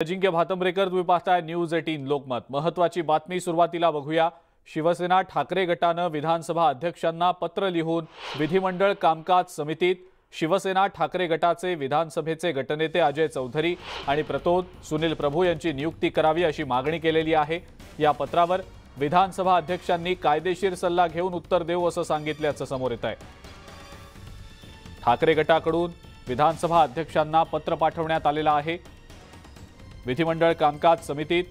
अजिंक्य भातंब्रेकर, तुम्ही पाहताय न्यूज 18 लोकमत। महत्त्वाची बातमी सुरुवातीला बघूया। शिवसेना ठाकरे गटानं विधानसभा अध्यक्षांना पत्र लिहून विधिमंडळ कामकाज समितीत शिवसेना ठाकरे गटाचे विधानसभेचे गटनेते अजय चौधरी आणि प्रतोद सुनील प्रभू यांची नियुक्ती करावी अशी मागणी केलेली आहे। या पत्रावर विधानसभा अध्यक्षांनी कायदेशीर सल्ला घेऊन उत्तर देऊ असं सांगितल्याचं समोर येत आहे। ठाकरे गटाकडून विधानसभा अध्यक्षांना पत्र पाठवण्यात आलेलं आहे। विधिमंडळ कामकाज समितीत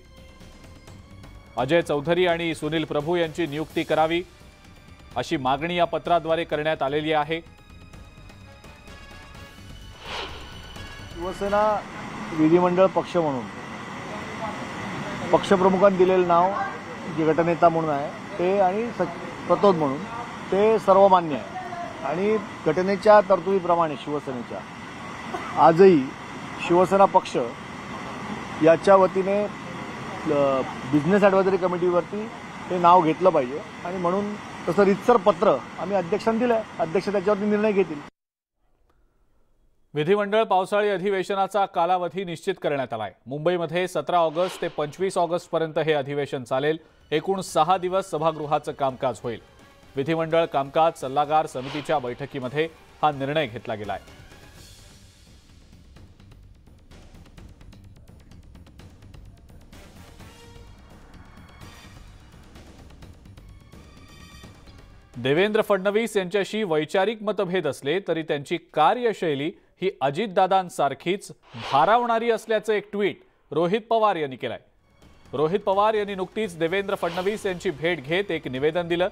अजय चौधरी आणि सुनील प्रभू यांची नियुक्ती करावी अशी मागणी या पत्राद्वारे करण्यात आलेली आहे। शिवसेना विधिमंडळ पक्ष म्हणून पक्षप्रमुखांनी दिलेलं नाव जे गटनेता म्हणून आहे ते आणि प्रतोद म्हणून ते सर्वमान्य आहे आणि घटनेच्या तरतुदीप्रमाणे शिवसेनेच्या आजही शिवसेना पक्ष याच्या वतीने बिझनेस ॲडव्हायझरी कमिटीवरती हे नाव घेतलं पाहिजे आणि म्हणून तसं रितसर पत्र आम्ही अध्यक्षांना दिलं आहे। अध्यक्ष त्याच्यावरती निर्णय घेतील। विधिमंडळ पावसाळी अधिवेशनाचा कालावधी निश्चित करण्यात आलाय। मुंबईमध्ये 17 ऑगस्ट ते 25 ऑगस्ट पर्यंत हे अधिवेशन चालेल। एकूण 6 दिवस सभागृहाचं कामकाज होईल। विधिमंडळ कामकाज सल्लागार समितीच्या बैठकीमध्ये हा निर्णय घेतला गेलाय। देवेंद्र फडणवीस यांच्याशी वैचारिक मतभेद असले तरी त्यांची कार्यशैली ही अजितदादांसारखीच भारावणारी असल्याचं एक ट्विट रोहित पवार यांनी केलंय। रोहित पवार यांनी नुकतीच देवेंद्र फडणवीस यांची भेट घेत एक निवेदन दिलं।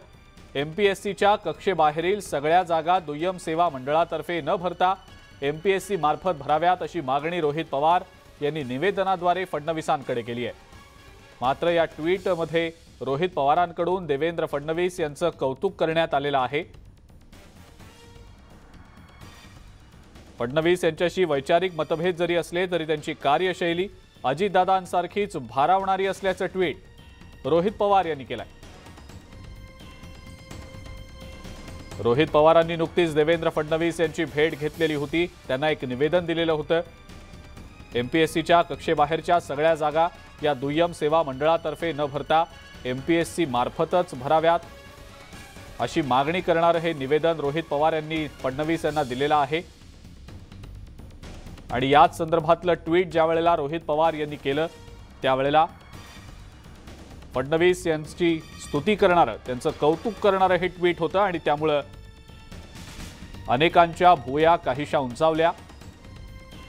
एमपीएससीच्या कक्षेबाहेरील सगळ्या जागा दुय्यम सेवा मंडळातर्फे न भरता एमपीएससी मार्फत भराव्यात अशी मागणी रोहित पवार यांनी निवेदनाद्वारे फडणवीसांकडे केली आहे। मात्र या ट्विटमध्ये रोहित पवारांकडून देवेंद्र फडणवीस यांचं कौतुक करण्यात आलेलं आहे। फडणवीस यांच्याशी वैचारिक मतभेद जरी असले तरी त्यांची कार्यशैली अजितदादांसारखीच भारावणारी असल्याचं ट्विट रोहित पवार यांनी केलंय। रोहित पवारांनी नुकतीच देवेंद्र फडणवीस यांची भेट घेतलेली होती। त्यांना एक निवेदन दिलेलं होतं। एमपीएससीच्या कक्षेबाहेरच्या सगळ्या जागा या दुय्यम सेवा मंडळातर्फे न भरता एमपीएससी मार्फतच भराव्यात अशी मागणी करणारं हे निवेदन रोहित पवार यांनी फडणवीस यांना दिलेलं आहे। आणि याच संदर्भातलं ट्विट ज्या वेळेला रोहित पवार यांनी केलं त्यावेळेला फडणवीस यांची स्तुती करणारं त्यांचं कौतुक करणारं हे ट्विट होतं आणि त्यामुळे अनेकांच्या भुवया काहीशा उंचावल्या।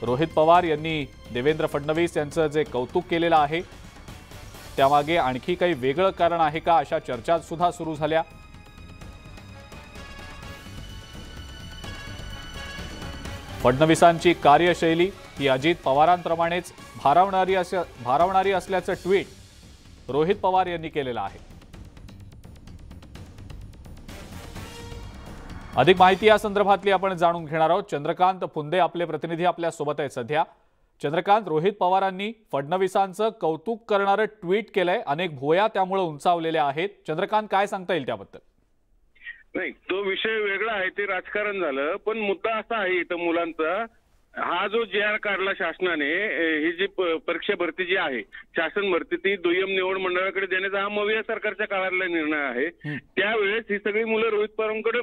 रोहित पवार यांनी देवेंद्र फडणवीस यांचं जे कौतुक केलेलं आहे त्यामागे आणखी काही वेगळं कारण आहे का अशा चर्चा सुद्धा सुरू झाल्या। फडणवीसांची कार्यशैली ही अजित पवारांप्रमाणेच भारावणारी असल्याचं ट्विट रोहित पवार यांनी केलेलं आहे। अधिक माहिती या संदर्भातली आपण जाणून घेणार आहोत। चंद्रकांत फुंदे आपले प्रतिनिधी आपल्या सोबत आहेत सध्या। चंद्रकांत, रोहित पवारांनी फडणवीसांचं कौतुक करणारं ट्विट केलंय। अनेक भुवया त्यामुळे उंचावलेल्या आहेत। चंद्रकांत, काय सांगता येईल त्याबद्दल? नाही, तो विषय वेगळा आहे, ते राजकारण झालं। पण मुद्दा असा आहे इथं मुलांचा, हा जो जी आर काढला शासनाने, ही जी परीक्षा भरती जी आहे शासन भरती ती दुय्यम निवड मंडळाकडे देण्याचा हा मविया सरकारच्या काळातला निर्णय आहे। त्यावेळेस ही सगळी मुलं रोहित पवारांकडे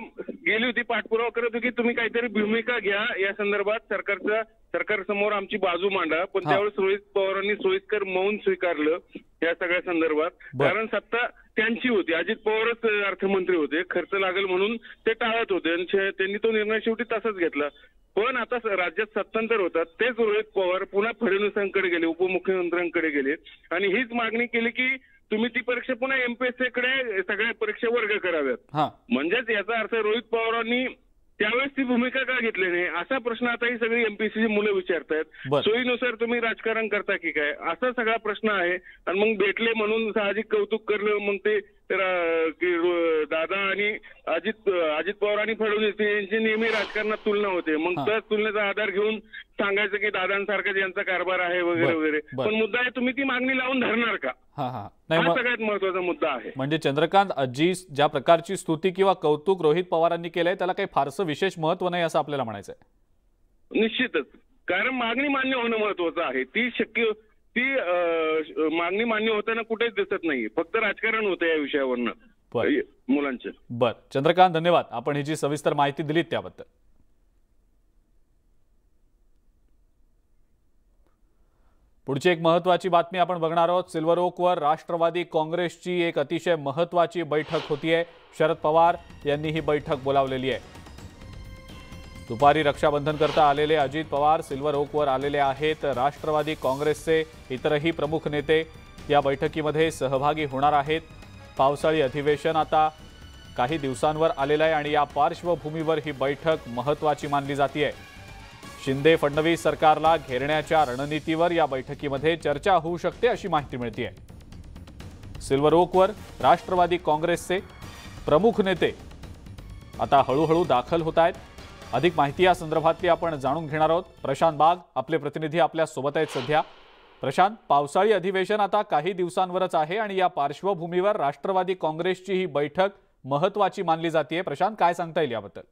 गेली होती, पाठपुरावा करत होती की तुम्ही काहीतरी भूमिका घ्या या संदर्भात, सरकार समोर आमची बाजू मांडा। पण त्यावेळेस रोहित पवारांनी सोयीस्कर मौन स्वीकारलं या सगळ्या संदर्भात, कारण सत्ता त्यांची होती। अजित पवारच अर्थमंत्री होते, खर्च लागेल म्हणून ते टाळत होते आणि त्यांनी तो निर्णय शेवटी तसाच घेतला। पण आता राज्यात सत्तांतर होतात, तेच रोहित पवार पुन्हा फडणवीसांकडे गेले, उपमुख्यमंत्र्यांकडे गेले आणि हीच मागणी केली की तुम्ही ती परीक्षा पुन्हा एमपीएससीकडे सगळ्या परीक्षा वर्ग कराव्यात। म्हणजेच याचा अर्थ रोहित पवारांनी त्यावेळेस ती भूमिका का घेतली नाही असा प्रश्न आता ही सगळी एमपीएससीची मुलं विचारतायत। सोयीनुसार तुम्ही राजकारण करता की काय असा सगळा प्रश्न आहे। आणि मग भेटले म्हणून साहजिक कौतुक करलं, मग ते दादा आणि अजित पवार आणि फडणवीस यांची नेहमी राजकारणात तुलना होते। मग त्याच तुलनेचा आधार घेऊन सांगायचं की दादांसारखाच यांचा कारभार आहे वगैरे वगैरे। पण मुद्दा आहे, तुम्ही ती मागणी लावून धरणार का? हा सगळ्यात महत्वाचा मुद्दा आहे। म्हणजे चंद्रकांत, जी ज्या प्रकारची स्तुती किंवा कौतुक रोहित पवारांनी केलंय त्याला काही फारसं विशेष महत्व नाही असं आपल्याला म्हणायचं आहे? निश्चितच, कारण मागणी मान्य होणं महत्वाचं आहे। ती शक्य ती मागणी मान्य होताना कुठेच दिसत नाही. फक्त राजकारण होतं या विषयावरनं मुलांचं. बर, चंद्रकांत, धन्यवाद. आपण ही जी सविस्तर माहिती दिलीत त्याबद्दल. पुढची एक महत्त्वाची बातमी आपण बघणार आहोत. सिल्वर ओकवर राष्ट्रवादी काँग्रेसची एक अतिशय महत्त्वाची बैठक होतीये. शरद पवार यांनी ही बैठक बोलावलेली आहे. दुपारी रक्षाबंधन करता आलेले अजित पवार सिल्वर ओकवर आलेले आहेत. राष्ट्रवादी काँग्रेसचे इतरही प्रमुख नेते या बैठकीमध्ये सहभागी होणार आहेत. पावसाळी अधिवेशन आता काही दिवसांवर आलेलं आहे आणि या पार्श्वभूमीवर ही बैठक महत्त्वाची मानली जाते. शिंदे फडणवीस सरकारला घेरण्याच्या रणनीतीवर या बैठकीमध्ये चर्चा होऊ शकते अशी माहिती मिळते. सिल्वर ओकवर राष्ट्रवादी काँग्रेसचे प्रमुख नेते आता हळूहळू दाखल होत आहेत. अधिक माहिती या संदर्भातली आपण जाणून घेणार आहोत. प्रशांत बाग आपले प्रतिनिधी आपल्या सोबत आहेत सध्या. प्रशांत, पावसाळी अधिवेशन आता काही दिवसांवरच आहे आणि या पार्श्वभूमीवर राष्ट्रवादी काँग्रेसची ही बैठक महत्त्वाची मानली जाते. प्रशांत, काय सांगता येईल याबद्दल?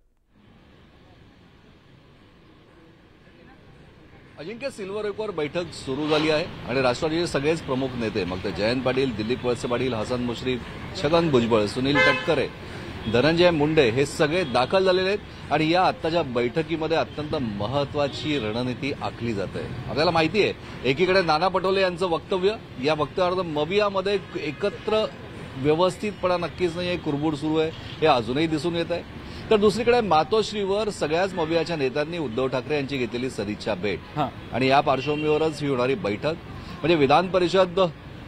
अजिंक्य, सिल्वर ओकवर बैठक सुरू झाली आहे आणि राष्ट्रवादीचे सगळेच प्रमुख नेते, मग ते जयंत पाटील, दिलीप वळसे पाटील, हसन मुश्रीफ, छगन भुजबळ, सुनील तटकरे, धनंजय मुंडे हे सगळे दाखल झालेले आहेत आणि या आत्ताच्या बैठकीमध्ये अत्यंत महत्वाची रणनीती आखली जाते. आपल्याला माहिती आहे, एकीकडे नाना पटोले यांचं वक्तव्य, या वक्तव्यार्थ मवियामध्ये एकत्र व्यवस्थितपणा नक्कीच नाही आहे, कुरबुर सुरू आहे, हे अजूनही दिसून येत आहे. तर दुसरीकडे मातोश्रीवर सगळ्याच मवियाच्या नेत्यांनी उद्धव ठाकरे यांची घेतलेली सदिच्छा भेट आणि या पार्श्वभूमीवरच ही होणारी बैठक म्हणजे विधान परिषद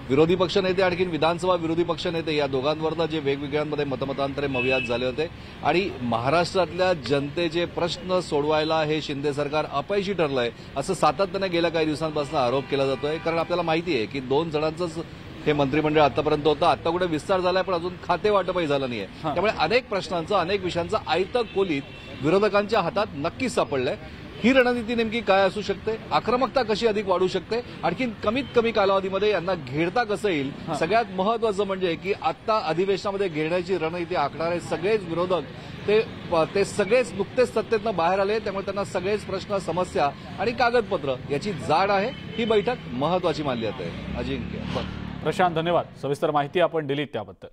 विरोधी पक्षनेते आणखी विधानसभा विरोधी पक्षनेते या दोघांवरनं जे वेगवेगळ्यांमध्ये मतमतांतरे मवियात झाले होते आणि महाराष्ट्रातल्या जनतेचे प्रश्न सोडवायला हे शिंदे सरकार अपयशी ठरलंय असं सातत्याने गेल्या काही दिवसांपासून आरोप केला जातोय. कारण आपल्याला माहिती आहे की 2 जणांचंच हे मंत्रिमंडळ आतापर्यंत होतं, आता कुठे विस्तार झालाय पण अजून खाते वाटपही झालं नाहीये. त्यामुळे अनेक प्रश्नांचं, अनेक विषयांचं आयतं खोलीत विरोधकांच्या हातात नक्कीच सापडलंय. ही रणनीती नेमकी काय असू शकते, आक्रमकता कशी अधिक वाढू शकते, आणखी कमीत कमी कालावधीमध्ये यांना घेरता कसं येईल, सगळ्यात महत्वाचं म्हणजे की आता अधिवेशनामध्ये घेण्याची रणनीती आखणारे सगळेच विरोधक ते सगळेच नुकतेच सत्तेतनं बाहेर आले, त्यामुळे त्यांना सगळेच प्रश्न, समस्या आणि कागदपत्र याची जाड आहे. ही बैठक महत्वाची मानली जाते. अजिंक्य. प्रशांत, धन्यवाद. सविस्तर माहिती आपण दिलीत त्याबद्दल.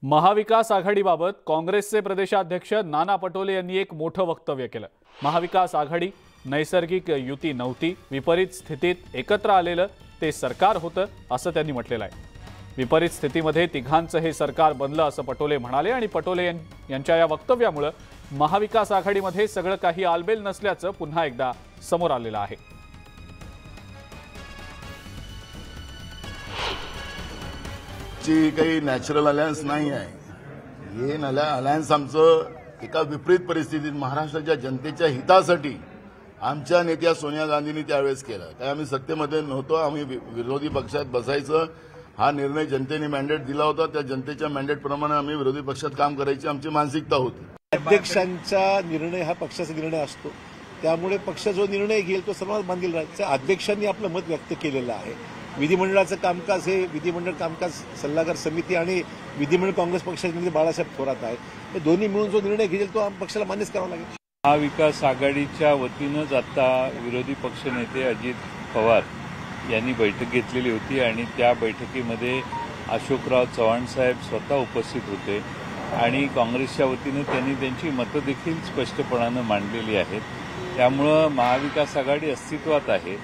महाविकास आघाडीबाबत काँग्रेसचे प्रदेशाध्यक्ष नाना पटोले यांनी एक मोठं वक्तव्य केलं. महाविकास आघाडी नैसर्गिक युती नव्हती, विपरीत स्थितीत एकत्र आलेलं ते सरकार होतं असं त्यांनी म्हटलेलं आहे. विपरीत स्थितीमध्ये तिघांचं हे सरकार बनलं असं पटोले म्हणाले आणि पटोले यांच्या या वक्तव्यामुळे महाविकास आघाडीमध्ये सगळं काही आलबेल नसल्याचं पुन्हा एकदा समोर आलेलं आहे. ची काही नॅचरल अलायन्स नाही आहे. हे अलायन्स आमचं एका विपरीत परिस्थितीत महाराष्ट्राच्या जनतेच्या हितासाठी आमच्या नेत्या सोनिया गांधींनी त्यावेळेस केलं. काय आम्ही सत्तेमध्ये नव्हतो, आम्ही विरोधी पक्षात बसायचं हा निर्णय जनतेने मॅन्डेट दिला होता. त्या जनतेच्या मॅन्डेटप्रमाणे आम्ही विरोधी पक्षात काम करायची आमची मानसिकता होती. अध्यक्षांचा निर्णय हा पक्षाचा निर्णय असतो, त्यामुळे पक्ष जो निर्णय घेईल तो सर्वात मानलेला राहायचा. अध्यक्षांनी आपलं मत व्यक्त केलेलं आहे. विधिमंडळाचं कामकाज हे विधिमंडळ कामकाज सल्लागार समिती आणि विधिमंडळ काँग्रेस पक्षाचे नेते बाळासाहेब थोरात आहेत. हे दोन्ही मिळून जो निर्णय घेईल तो पक्षाला मान्यच करावा लागेल. महाविकास आघाडीच्या वतीनंच आता विरोधी पक्षनेते अजित पवार यांनी बैठक घेतलेली होती आणि त्या बैठकीमध्ये अशोकराव चव्हाण साहेब स्वतः उपस्थित होते आणि काँग्रेसच्या वतीनं त्यांनी त्यांची मतं देखील स्पष्टपणानं मांडलेली आहेत. त्यामुळं महाविकास आघाडी अस्तित्वात आहे.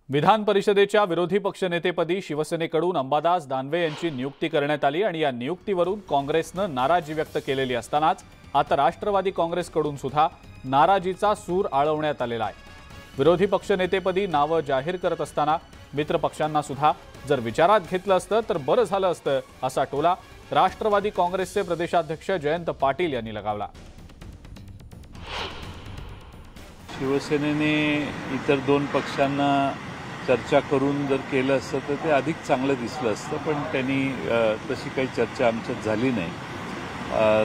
विधान परिषदेच्या विरोधी पक्षनेतेपदी शिवसेनेकडून अंबादास दानवे यांची नियुक्ती करण्यात आली आणि या नियुक्तीवरून काँग्रेसनं नाराजी व्यक्त केलेली असतानाच आता राष्ट्रवादी काँग्रेसकडून सुद्धा नाराजीचा सूर आळवण्यात आलेला आहे. विरोधी पक्षनेतेपदी नावं जाहीर करत असताना मित्र पक्षांना सुद्धा जर विचारात घेतलं असतं तर बरं झालं असतं असा टोला राष्ट्रवादी काँग्रेसचे प्रदेशाध्यक्ष जयंत पाटील यांनी लगावला. शिवसेनेने इतर 2 पक्षांना चर्चा करून जर केलं असतं तर ते अधिक चांगलं दिसलं असतं, पण त्यांनी तशी काही चर्चा आमच्यात झाली नाही.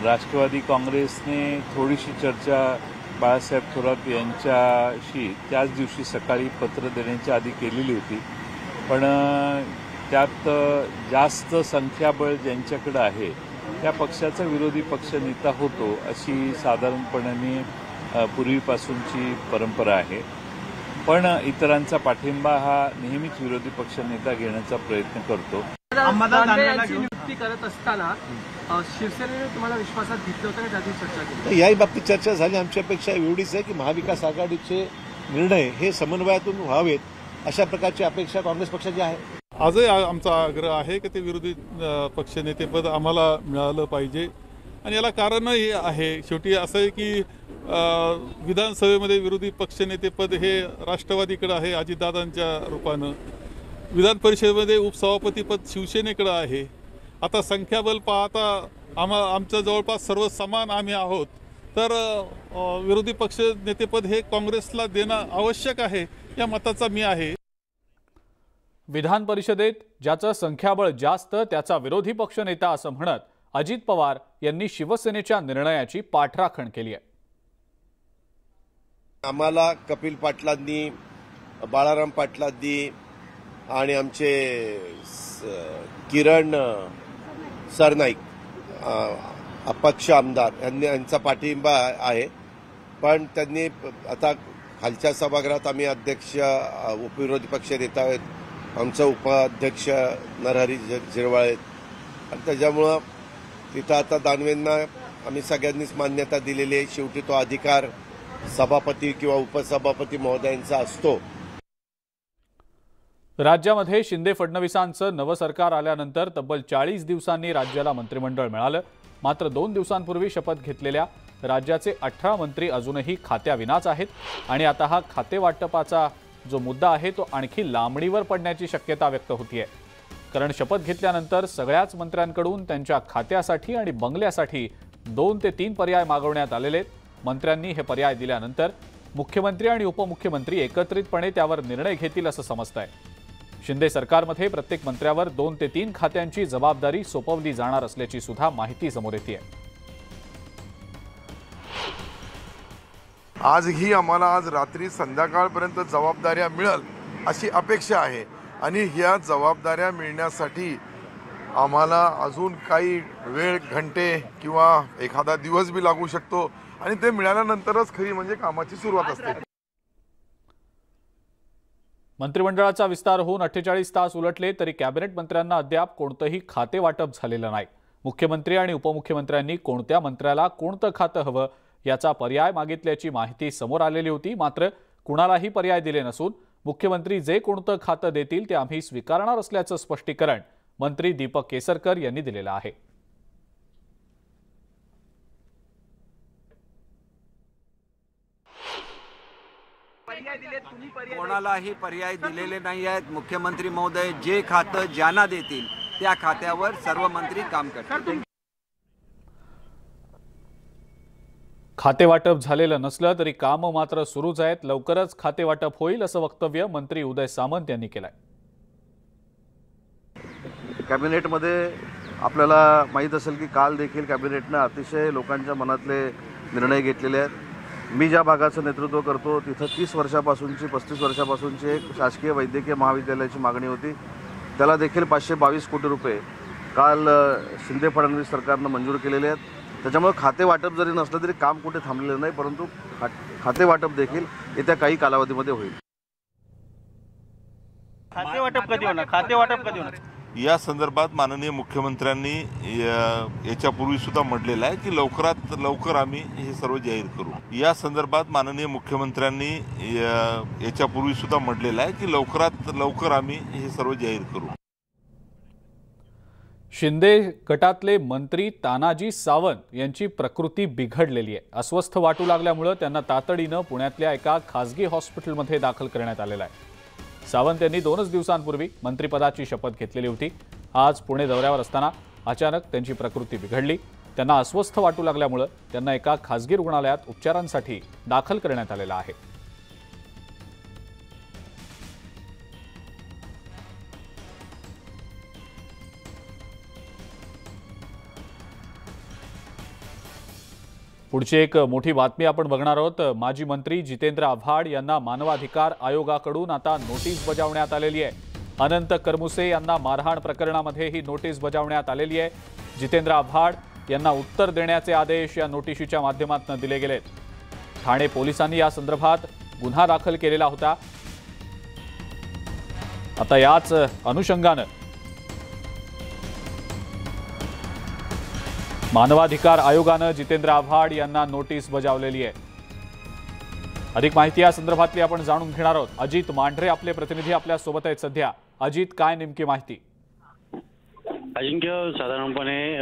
राष्ट्रवादी काँग्रेसने थोडीशी चर्चा बाळासाहेब थोरात यांच्याशी त्याच दिवशी सकाळी पत्र देण्याच्या आधी केलेली होती, पण त्यात जास्त संख्याबळ ज्यांच्याकडे आहे त्या पक्षाचा विरोधी पक्षनेता होतो अशी साधारणपणे पूर्वीपासूनची परंपरा आहे. पण इतरांचा पाठिंबा हा नेहमीच विरोधी पक्षनेता घेण्याचा प्रयत्न करतो. दानवे नियुक्ती करत असताना शिवसेनेने तुम्हाला विश्वासात घेतलं होतं का त्याची चर्चा केली? याही बाबतीत चर्चा झाली. आमची अपेक्षा एवढीच आहे की महाविकास आघाडीचे निर्णय हे समन्वयातून व्हावेत अशा प्रकारची अपेक्षा काँग्रेस पक्षाची आहे. आजही आमचा आग्रह आहे की ते विरोधी पक्षनेतेपद आम्हाला मिळालं पाहिजे आणि याला कारणही आहे. शेवटी असं आहे की विधानसभेमध्ये विरोधी पक्षनेतेपद हे राष्ट्रवादीकडे आहे अजितदादांच्या रूपानं. विधान परिषदेमध्ये उपसभापतीपद शिवसेनेकडे आहे. आता संख्याबळ पाहता आमचं जवळपास सर्व समान आम्ही आहोत. तर विरोधी पक्ष नेतेपद हे काँग्रेसला देणं आवश्यक आहे या मताचा मी आहे. विधान परिषदेत ज्याचं संख्याबळ जास्त त्याचा विरोधी पक्षनेता असं म्हणत अजित पवार यांनी शिवसेनेच्या निर्णयाची पाठराखण केली आहे. आम्हाला कपिल पाटलांनी, बाळाराम पाटलांनी आणि आमचे किरण सरनाईक अपक्ष आमदार यांचा पाठिंबा आहे. पण त्यांनी आता खालच्या सभागृहात आम्ही अध्यक्ष उपविरोधी पक्ष नेता आहेत, आमचा उपाध्यक्ष नरहरी झिरवाळ आणि त्याच्यामुळं तिथं आता दानवेंना आम्ही सगळ्यांनीच मान्यता दिलेली आहे. शेवटी तो अधिकार सभापती किंवा उपसभापती महोदयांचा असतो. राज्यामध्ये शिंदे फडणवीसांचं नवं सरकार आल्यानंतर तब्बल 40 दिवसांनी राज्याला मंत्रिमंडळ मिळालं. मात्र 2 दिवसांपूर्वी शपथ घेतलेल्या राज्याचे 18 मंत्री अजूनही खात्याविनाच आहेत आणि आता हा खातेवाटपाचा जो मुद्दा आहे तो आणखी लांबणीवर पडण्याची शक्यता व्यक्त होतीये. कारण शपथ घेतल्यानंतर सगळ्याच मंत्र्यांकडून त्यांच्या खात्यासाठी आणि बंगल्यासाठी 2 ते 3 पर्याय मागवण्यात आलेले आहेत. मंत्र्यांनी हे पर्याय दिल्यानंतर मुख्यमंत्री आणि उपमुख्यमंत्री एकत्रितपणे त्यावर निर्णय घेतील असं समजतंय. शिंदे सरकारमध्ये प्रत्येक मंत्र्यावर 2 ते 3 खात्यांची जबाबदारी सोपवली जाणार असल्याची सुद्धा माहिती समोर येते. आजही आम्हाला आज रात्री संध्याकाळपर्यंत जबाबदाऱ्या मिळेल अशी अपेक्षा आहे आणि ह्या जबाबदाऱ्या मिळण्यासाठी आम्हाला अजून काही वेळ, घंटे किंवा एखादा दिवस बी लागू शकतो आणि ते मिळाल्यानंतरच खरी म्हणजे कामाची सुरुवात असते. मंत्रिमंडळाचा विस्तार होऊन 48 तास उलटले तरी कॅबिनेट मंत्र्यांना अद्याप कोणतंही खाते वाटप झालेलं नाही. मुख्यमंत्री आणि उपमुख्यमंत्र्यांनी कोणत्या मंत्र्याला कोणतं खातं हवं याचा पर्याय मागितल्याची माहिती समोर आलेली होती. मात्र कुणालाही पर्याय दिले नसून मुख्यमंत्री जे कोणतं खातं देतील ते आम्ही स्वीकारणार असल्याचं स्पष्टीकरण मंत्री दीपक केसरकर यांनी दिलेलं आहे. कोणालाही पर्याय दिलेले नाही आहेत. मुख्यमंत्री महोदय जे खातं ज्यांना देतील त्या खात्यावर सर्व मंत्री काम करतील. खाते वाटप झालेलं नसलं तरी काम मात्र सुरूच आहेत. लवकरच खाते वाटप होईल असं वक्तव्य मंत्री उदय सामंत यांनी केलंय. कॅबिनेटमध्ये आपल्याला माहीत असेल की काल देखील कॅबिनेटनं अतिशय लोकांच्या मनातले निर्णय घेतलेले आहेत. मी ज्या भागाचं नेतृत्व करतो तिथं 30 वर्षापासूनची 35 वर्षापासूनची एक शासकीय वैद्यकीय महाविद्यालयाची मागणी होती. त्याला देखील 522 कोटी रुपये काल शिंदे फडणवीस सरकारनं मंजूर केलेले आहेत. त्याच्यामुळे खाते वाटप जरी नसलं तरी काम कुठे थांबलेलं नाही, परंतु खाते वाटप देखील येत्या काही कालावधीमध्ये होईल. खाते वाटप कधी होणार? खाते वाटप कधी होणार या संदर्भात माननीय मुख्यमंत्र्यांनी याच्यापूर्वी सुद्धा म्हटलेलं आहे की लवकरात लवकर आम्ही हे सर्व जाहीर करू. या संदर्भात माननीय मुख्यमंत्र्यांनी याच्यापूर्वी सुद्धा म्हटलेलं आहे की लवकरात लवकर आम्ही हे सर्व जाहीर करू. शिंदे गटातले मंत्री तानाजी सावंत यांची प्रकृती बिघडलेली आहे. अस्वस्थ वाटू लागल्यामुळे त्यांना तातडीनं पुण्यातल्या एका खासगी हॉस्पिटलमध्ये दाखल करण्यात आलेलं आहे. सावंत यांनी 2च दिवसांपूर्वी मंत्रिपदाची शपथ घेतलेली होती. आज पुणे दौऱ्यावर असताना अचानक त्यांची प्रकृती बिघडली. त्यांना अस्वस्थ वाटू लागल्यामुळे त्यांना एका खासगी रुग्णालयात उपचारांसाठी दाखल करण्यात आलेलं आहे. पुढची एक मोठी बातमी आपण बघणार आहोत. माजी मंत्री जितेंद्र आव्हाड यांना मानवाधिकार आयोगाकडून आता नोटीस बजावण्यात आलेली आहे. अनंत करमुसे यांना मारहाण प्रकरणामध्ये ही नोटीस बजावण्यात आलेली आहे. जितेंद्र आव्हाड यांना उत्तर देण्याचे आदेश या नोटिशीच्या माध्यमातून दिले गेलेत. ठाणे पोलिसांनी या संदर्भात गुन्हा दाखल केलेला होता। आता याच अनुषंगानं मानवाधिकार आयोगानं जितेंद्र आव्हाड यांना नोटीस बजावलेली आहे। अधिक माहिती या संदर्भातली आपण जाणून घेणार आहोत। अजित मांढरे आपले प्रतिनिधी आपल्या सोबत आहेत सध्या। अजित, काय नेमकी माहिती? अजिंक्य, साधारणपणे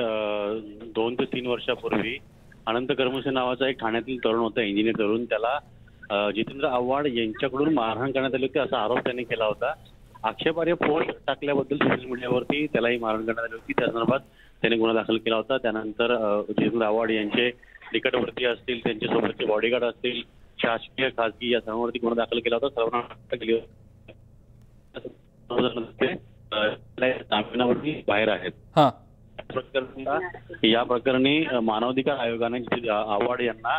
2 ते 3 वर्षापूर्वी अनंत कर्मसे नावाचा एक ठाण्यातील तरुण होता, इंजिनियर तरुण। त्याला जितेंद्र आव्हाड यांच्याकडून मारहाण करण्यात आली होती असा आरोप त्यांनी केला होता। आक्षेपार्ह पोस्ट टाकल्याबद्दल सोशल मीडियावरती त्यालाही मारहाण करण्यात आली होती। त्या संदर्भात त्याने गुन्हा दाखल केला होता। त्यानंतर जितेंद्र आव्हाड यांचे निकटवर्ती असतील, त्यांच्यासोबतचे बॉडीगार्ड असतील, शासकीय खासगी या सर्वांवरती गुन्हा दाखल केला होता। सर्वांना अटक केली होती। जामिनावरती बाहेर आहेत। या प्रकरणी मानवाधिकार आयोगाने आव्हाड यांना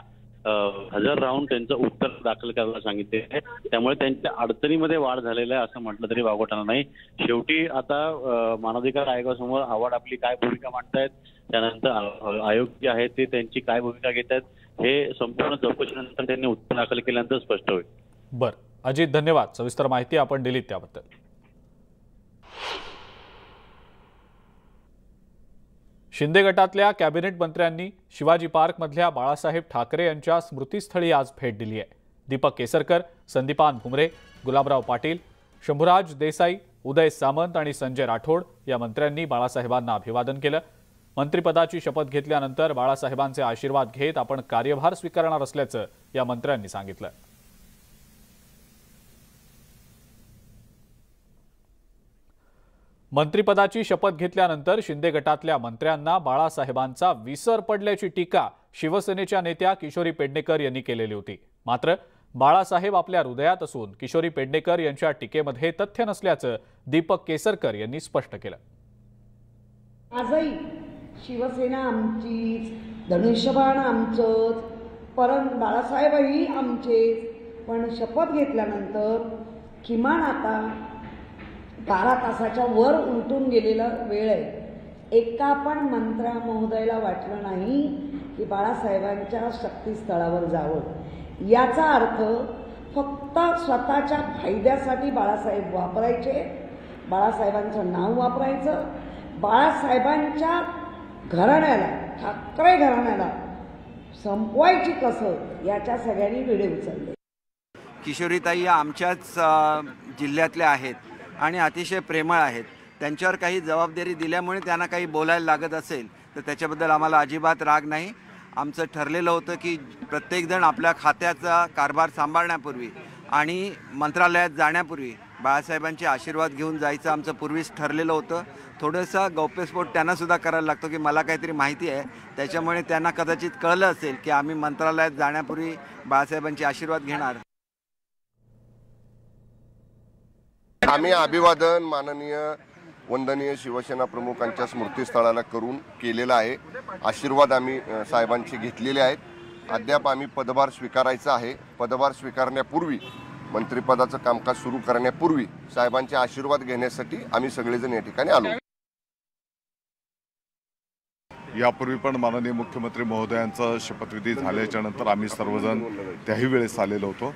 हजर राहून त्यांचं उत्तर दाखल करायला सांगितले आहे। त्यामुळे त्यांच्या अडचणीमध्ये वाढ झालेला आहे असं म्हटलं तरी वावगं नाही। शेवटी आता मानवाधिकार आयोगासमोर आव्हाड आपली काय भूमिका मांडतायत, त्यानंतर आयोग जे आहे ते त्यांची काय भूमिका घेत आहेत, हे संपूर्ण चौकशीनंतर त्यांनी उत्तर दाखल केल्यानंतर स्पष्ट होईल। बरं अजित, धन्यवाद, सविस्तर माहिती आपण दिलीत त्याबद्दल। शिंदे गटातल्या कॅबिनेट मंत्र्यांनी शिवाजी पार्कमधल्या बाळासाहेब ठाकरे यांच्या स्मृतीस्थळी आज भेट दिली आहे। दीपक केसरकर, संदीपान भुमरे, गुलाबराव पाटील, शंभूराज देसाई, उदय सामंत आणि संजय राठोड या मंत्र्यांनी बाळासाहेबांना अभिवादन केलं। मंत्रिपदाची शपथ घेतल्यानंतर बाळासाहेबांचे आशीर्वाद घेत आपण कार्यभार स्वीकारणार असल्याचं या मंत्र्यांनी सांगितलं। मंत्रिपदाची शपथ घेतल्यानंतर शिंदे गटातल्या मंत्र्यांना बाळासाहेबांचा विसर पडल्याची टीका शिवसेनेच्या नेत्या किशोरी पेडणेकर यांनी केलेली होती। मात्र बाळासाहेब आपल्या हृदयात असून किशोरी पेडणेकर यांच्या टीकेमध्ये तथ्य नसल्याचं दीपक केसरकर यांनी स्पष्ट केलं। आजही शिवसेना आमचीच, धनुष्यबाण आमचंच, परंतु बाळासाहेबही आमचेच। पण शपथ घेतल्यानंतर किमान आता 12 तासाच्या वर उलटून गेलेला वेळ आहे। एका पण मंत्रा महोदयाला वाटलं नाही की बाळासाहेबांच्या शक्तीस्थळावर जावं। याचा अर्थ फक्त स्वतःच्या फायद्यासाठी बाळासाहेब वापरायचे, बाळासाहेबांचं नाव वापरायचं, बाळासाहेबांच्या घराण्याला, ठाकरे घराण्याला संपवायची कसं, याच्या सगळ्यांनी विडे उचलले। किशोरीताई आमच्याच जिल्ह्यातल्या आहेत आणि अतिशय प्रेमळ आहेत। त्यांच्यावर काही जबाबदारी दिल्यामुळे त्यांना काही बोलायला लागत असेल तर त्याच्याबद्दल आम्हाला अजिबात राग नाही। आमचं ठरलेलं होतं की प्रत्येकजण आपल्या खात्याचा कारभार सांभाळण्यापूर्वी आणि मंत्रालयात जाण्यापूर्वी बाळासाहेबांचे आशीर्वाद घेऊन जायचं आमचं पूर्वीच ठरलेलं होतं। थोडंसं गौप्यस्फोट त्यांनासुद्धा करायला लागतो की मला काहीतरी माहिती आहे, त्याच्यामुळे त्यांना कदाचित कळलं असेल की आम्ही मंत्रालयात जाण्यापूर्वी बाळासाहेबांचे आशीर्वाद घेणार। आम्ही अभिवादन माननीय वंदनीय शिवसेना प्रमुखांच्या स्मृतीस्थळाला करून केलेला आहे। आशीर्वाद आम्ही साहेबांचे घेतलेले आहेत। अद्याप आम्ही पदभार स्वीकारायचा आहे। पदभार स्वीकारण्यापूर्वी, मंत्रिपदाचं कामकाज सुरू करण्यापूर्वी साहेबांचे आशीर्वाद घेण्यासाठी आम्ही सगळेजण या ठिकाणी आलो। यापूर्वी पण माननीय मुख्यमंत्री महोदयांचा शपथविधी झाल्याच्या नंतर आम्ही सर्वजण त्याही वेळेस आलेलो होतो।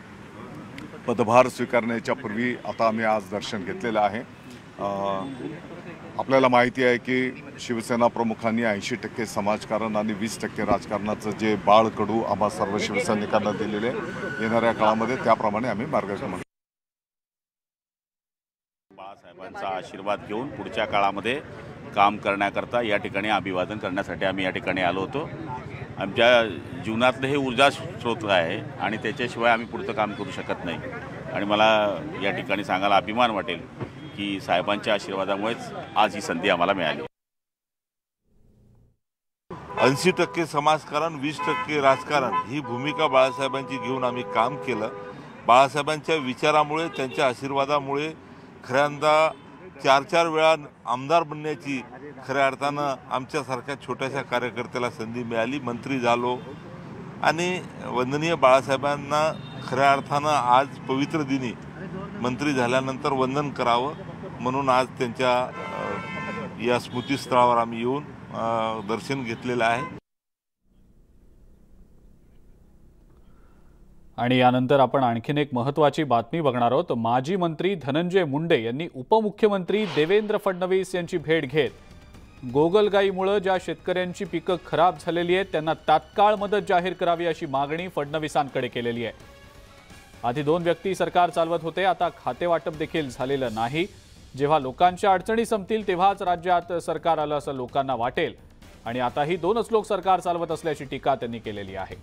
पदभार स्वीकारण्याच्या पूर्वी आता आम्ही आज दर्शन घेतलेलं आहे। आपल्याला माहिती आहे की शिवसेना प्रमुखांनी 80% समाजकारण आणि 20% राजकारणाचं जे बाळकडू आम्हा सर्व शिवसैनिकांना दिलेले, येणाऱ्या काळामध्ये त्याप्रमाणे आम्ही मार्गक्रमण। बाळासाहेबांचा आशीर्वाद घेऊन पुढच्या काळामध्ये काम करण्याकरता या ठिकाणी अभिवादन करण्यासाठी आम्ही या ठिकाणी आलो होतो। आमच्या जीवनातलं हे ऊर्जा स्रोत आहे आणि त्याच्याशिवाय आम्ही पुढचं काम करू शकत नाही। आणि मला या ठिकाणी सांगायला अभिमान वाटेल की साहेबांच्या आशीर्वादामुळेच आज ही संधी आम्हाला मिळाली। 80% समाजकारण, 20% राजकारण ही भूमिका बाळासाहेबांची घेऊन आम्ही काम केलं। बाळासाहेबांच्या विचारामुळे, त्यांच्या आशीर्वादामुळे खऱ्यांदा 4-4 वेळा आमदार बनण्याची खऱ्या अर्थानं आमच्यासारख्या छोट्याशा कार्यकर्त्याला संधी मिळाली, मंत्री झालो आणि वंदनीय बाळासाहेबांना खऱ्या अर्थानं आज पवित्र दिनी मंत्री झाल्यानंतर वंदन करावं म्हणून आज त्यांच्या या स्मृतीस्थळावर आम्ही येऊन दर्शन घेतलेलं आहे। आणि यानंतर आपण आणखीन एक महत्त्वाची बातमी बघणार आहोत। माजी मंत्री धनंजय मुंडे यांनी उपमुख्यमंत्री देवेंद्र फडणवीस यांची भेट घेत गोगलगाईमुळे ज्या शेतकऱ्यांची पिकं खराब झालेली आहेत त्यांना तात्काळ मदत जाहीर करावी अशी मागणी फडणवीसांकडे केलेली आहे। आधी 2 व्यक्ती सरकार चालवत होते, आता खातेवाटप देखील झालेलं नाही। जेव्हा लोकांच्या अडचणी संपतील तेव्हाच राज्यात सरकार आलं असं लोकांना वाटेल आणि आताही 2च लोक सरकार चालवत असल्याची टीका त्यांनी केलेली आहे।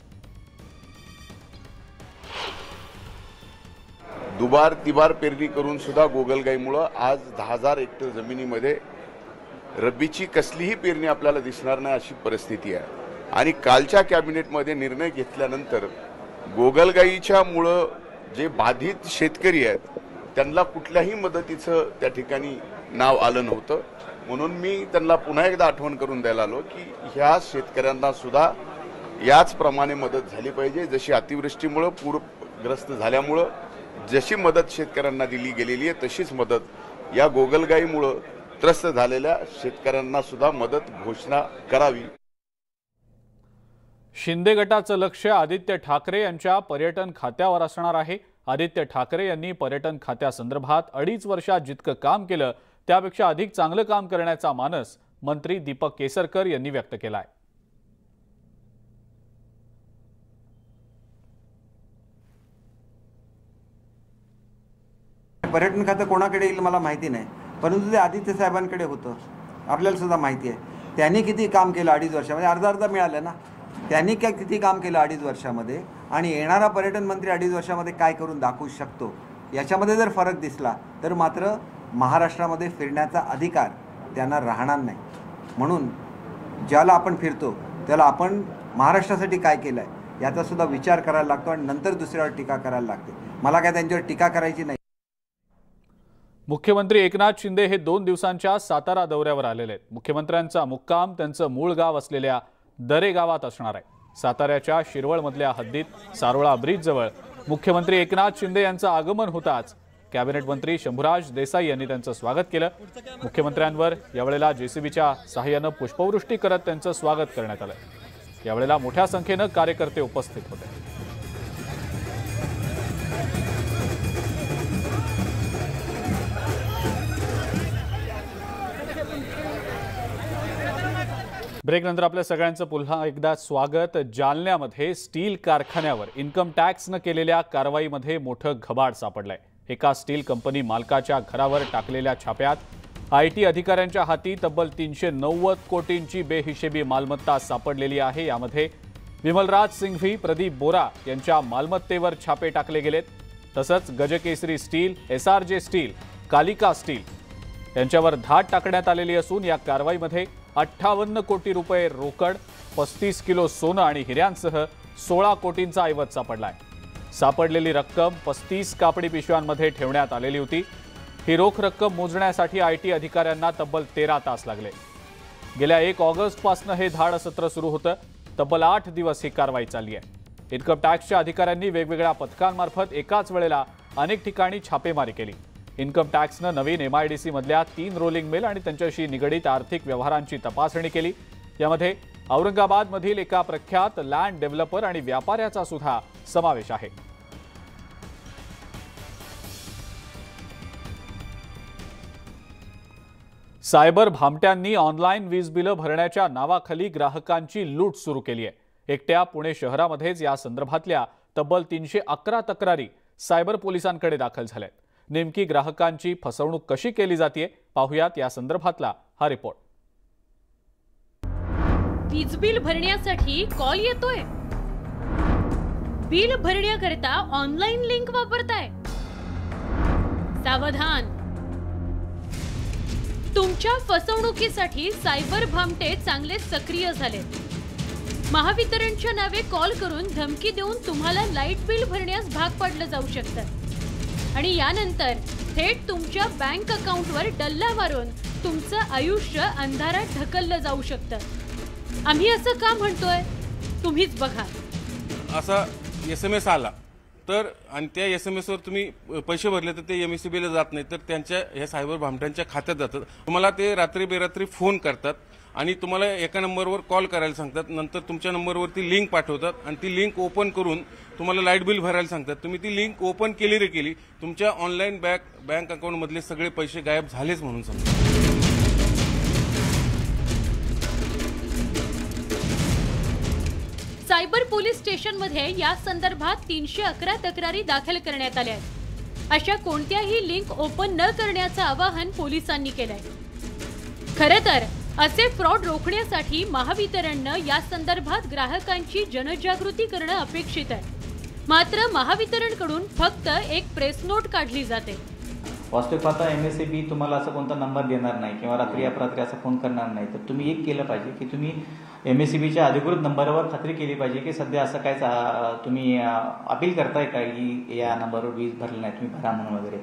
दुबार तिबार पेरणी करून सुद्धा गोगलगाईमुळे आज 10,000 हेक्टर जमिनीमध्ये रब्बीची कसलीही पेरणी आपल्याला दिसणार नाही अशी परिस्थिती आहे। आणि कालच्या कॅबिनेटमध्ये निर्णय घेतल्यानंतर गोगलगाईच्या मुळे जे बाधित शेतकरी आहेत त्यांना कुठल्याही मदतीचं त्या ठिकाणी नाव आलं नव्हतं। म्हणून मी त्यांना पुन्हा एकदा आठवण करून द्यायला आलो की ह्या शेतकऱ्यांना सुद्धा याचप्रमाणे मदत झाली पाहिजे। जशी अतिवृष्टीमुळे पूरग्रस्त झाल्यामुळे जशी मदत शेतकऱ्यांना दिली गेलेली आहे तशीच मदत या गोगलगाईमुळे त्रस्त झालेल्या शेतकऱ्यांना सुद्धा मदत घोषणा करावी। शिंदे गटाचं लक्ष आदित्य ठाकरे यांच्या पर्यटन खात्यावर असणार आहे। आदित्य ठाकरे यांनी पर्यटन खात्यासंदर्भात 2.5 वर्षात जितकं काम केलं त्यापेक्षा अधिक चांगलं काम करण्याचा मानस मंत्री दीपक केसरकर यांनी व्यक्त केलाय। पर्यटन खातं कोणाकडे येईल मला माहिती नाही, परंतु ते आदित्य साहेबांकडे होतं, आपल्याला सुद्धा माहिती आहे। त्यांनी किती काम केलं 2.5 वर्षामध्ये, अर्धा मिळालं ना। त्यांनी किती काम केलं 2.5 वर्षामध्ये आणि येणारा पर्यटन मंत्री 2.5 वर्षामध्ये काय करून दाखवू शकतो याच्यामध्ये जर फरक दिसला तर मात्र महाराष्ट्रामध्ये फिरण्याचा अधिकार त्यांना राहणार नाही। म्हणून ज्याला आपण फिरतो त्याला आपण महाराष्ट्रासाठी काय केलं आहे याचा सुद्धा विचार करायला लागतो आणि नंतर दुसऱ्यावर टीका करायला लागते। मला काय त्यांच्यावर टीका करायची नाही। मुख्यमंत्री एकनाथ शिंदे हे 2 दिवसांच्या सातारा दौऱ्यावर आलेले आहेत। मुख्यमंत्र्यांचा मुक्काम त्यांचं मूळ गाव असलेल्या दरे गावात असणार आहे। साताऱ्याच्या शिरवळमधल्या हद्दीत सारोळा ब्रिज जवळ मुख्यमंत्री एकनाथ शिंदे यांचं आगमन होताच कॅबिनेट मंत्री शंभूराज देसाई यांनी त्यांचं स्वागत केलं। मुख्यमंत्र्यांवर यावेळेला जेसीबीच्या सहाय्यानं पुष्पवृष्टी करत त्यांचं स्वागत करण्यात आलं। यावेळेला मोठ्या संख्येनं कार्यकर्ते उपस्थित होते। ब्रेक नंतर आपल्या सगळ्यांचं पुन्हा एकदा स्वागत। जालन्यामध्ये स्टील कारखान्यावर इन्कम टॅक्सनं केलेल्या कारवाईमध्ये मोठं घबाड सापडलंय। एका स्टील कंपनी मालकाच्या घरावर टाकलेल्या छाप्यात आयटी अधिकाऱ्यांच्या हाती तब्बल 390 कोटींची बेहिशेबी मालमत्ता सापडलेली आहे। यामध्ये विमलराज सिंघवी, प्रदीप बोरा यांच्या मालमत्तेवर छापे टाकले गेलेत। तसंच Gajkesari steel, SRJ steel, Kalika steel यांच्यावर धाड टाकण्यात आलेली असून या कारवाईमध्ये 58 कोटी रुपये रोकड, 35 किलो सोनं आणि हिऱ्यांसह 16 कोटींचा ऐवज सापडलाय। सापडलेली रक्कम 35 कापडी पिशव्यांमध्ये ठेवण्यात आलेली होती। ही रोख रक्कम मोजण्यासाठी आयटी अधिकाऱ्यांना तब्बल 13 तास लागले। गेल्या 1 ऑगस्टपासून हे धाड सत्र सुरू होतं। तब्बल 8 दिवस ही कारवाई चालली आहे। इन्कम टॅक्सच्या अधिकाऱ्यांनी वेगवेगळ्या पथकांमार्फत एकाच वेळेला अनेक ठिकाणी छापेमारी केली। इन्कम टॅक्सनं नवीन MIDC मधल्या 3 रोलिंग मिल आणि त्यांच्याशी निगडीत आर्थिक व्यवहारांची तपासणी केली। यामध्ये औरंगाबादमधील एका प्रख्यात लँड डेव्हलपर आणि व्यापाऱ्याचा सुद्धा समावेश आहे। सायबर भामट्यांनी ऑनलाईन वीज बिलं भरण्याच्या नावाखाली ग्राहकांची लूट सुरू केली आहे। एकट्या पुणे शहरामध्येच या संदर्भातल्या तब्बल 311 तक्रारी सायबर पोलिसांकडे दाखल झाल्यात। नेमकी ग्राहकांची फसवणूक कशी केली जाते पाहूयात या संदर्भातला हा रिपोर्ट। वीज बिल भरण्यासाठी कॉल येतोय, बिल भरण्याकरता ऑनलाईन लिंक वापरताय। सावधान, तुमच्या फसवणुकीसाठी सायबर भामटे चांगले सक्रिय झालेत। महावितरणच्या नावे कॉल करून धमकी देऊन तुम्हाला लाईट बिल भरण्यास भाग पाडलं जाऊ शकतं आणि यानंतर थेट तुमच्या बँक अकाउंटवर डल्ला मारून तुमचं आयुष्य अंधारात ढकललं जाऊ शकतं। आम्ही असं का म्हणतोय तुम्हीच बघा। असा SMS आला तर आणि त्या SMS वर तुम्ही पैसे भरले तर ते MSEBला जात नाही, तर त्यांच्या ह्या सायबर भामट्यांच्या खात्यात जातात। तुम्हाला ते रात्री बेरात्री फोन करतात आणि तुम्हाला एका नंबरवर कॉल करायला सांगतात, नंतर तुमच्या नंबरवरती लिंक पाठवतात आणि ती लिंक ओपन करून तुम्हाला लाईट बिल भरायला सांगतात. तुम्ही ती लिंक ओपन केली रे केली, तुमच्या ऑनलाईन बँक अकाउंटमधले सगळे पैसे गायब झालेच म्हणून समजा. सायबर पोलीस स्टेशनमध्ये या संदर्भात 311 तक्रारी दाखल करण्यात आल्या आहेत. अशा कोणत्याही लिंक ओपन न करण्याचं आवाहन पोलिसांनी केलंय. खरं तर असे फ्रॉड रोखण्यासाठी महावितरणनं या संदर्भात ग्राहकांची जनजागृती करणं अपेक्षित आहे. मात्र महावितरणकडून फक्त एक प्रेस नोट काढली जाते. वास्तविक पाहता MSEB तुम्हाला असं कोणता नंबर देणार नाही किंवा रात्री अपरात्री असं फोन करणार नाही. तर तुम्ही एक केलं पाहिजे की तुम्ही MSEBच्या अधिकृत नंबरवर खात्री केली पाहिजे की सध्या असं काय तुम्ही अपील करताय का की या नंबरवर वीज भरलं नाही, तुम्ही भरा म्हणून वगैरे.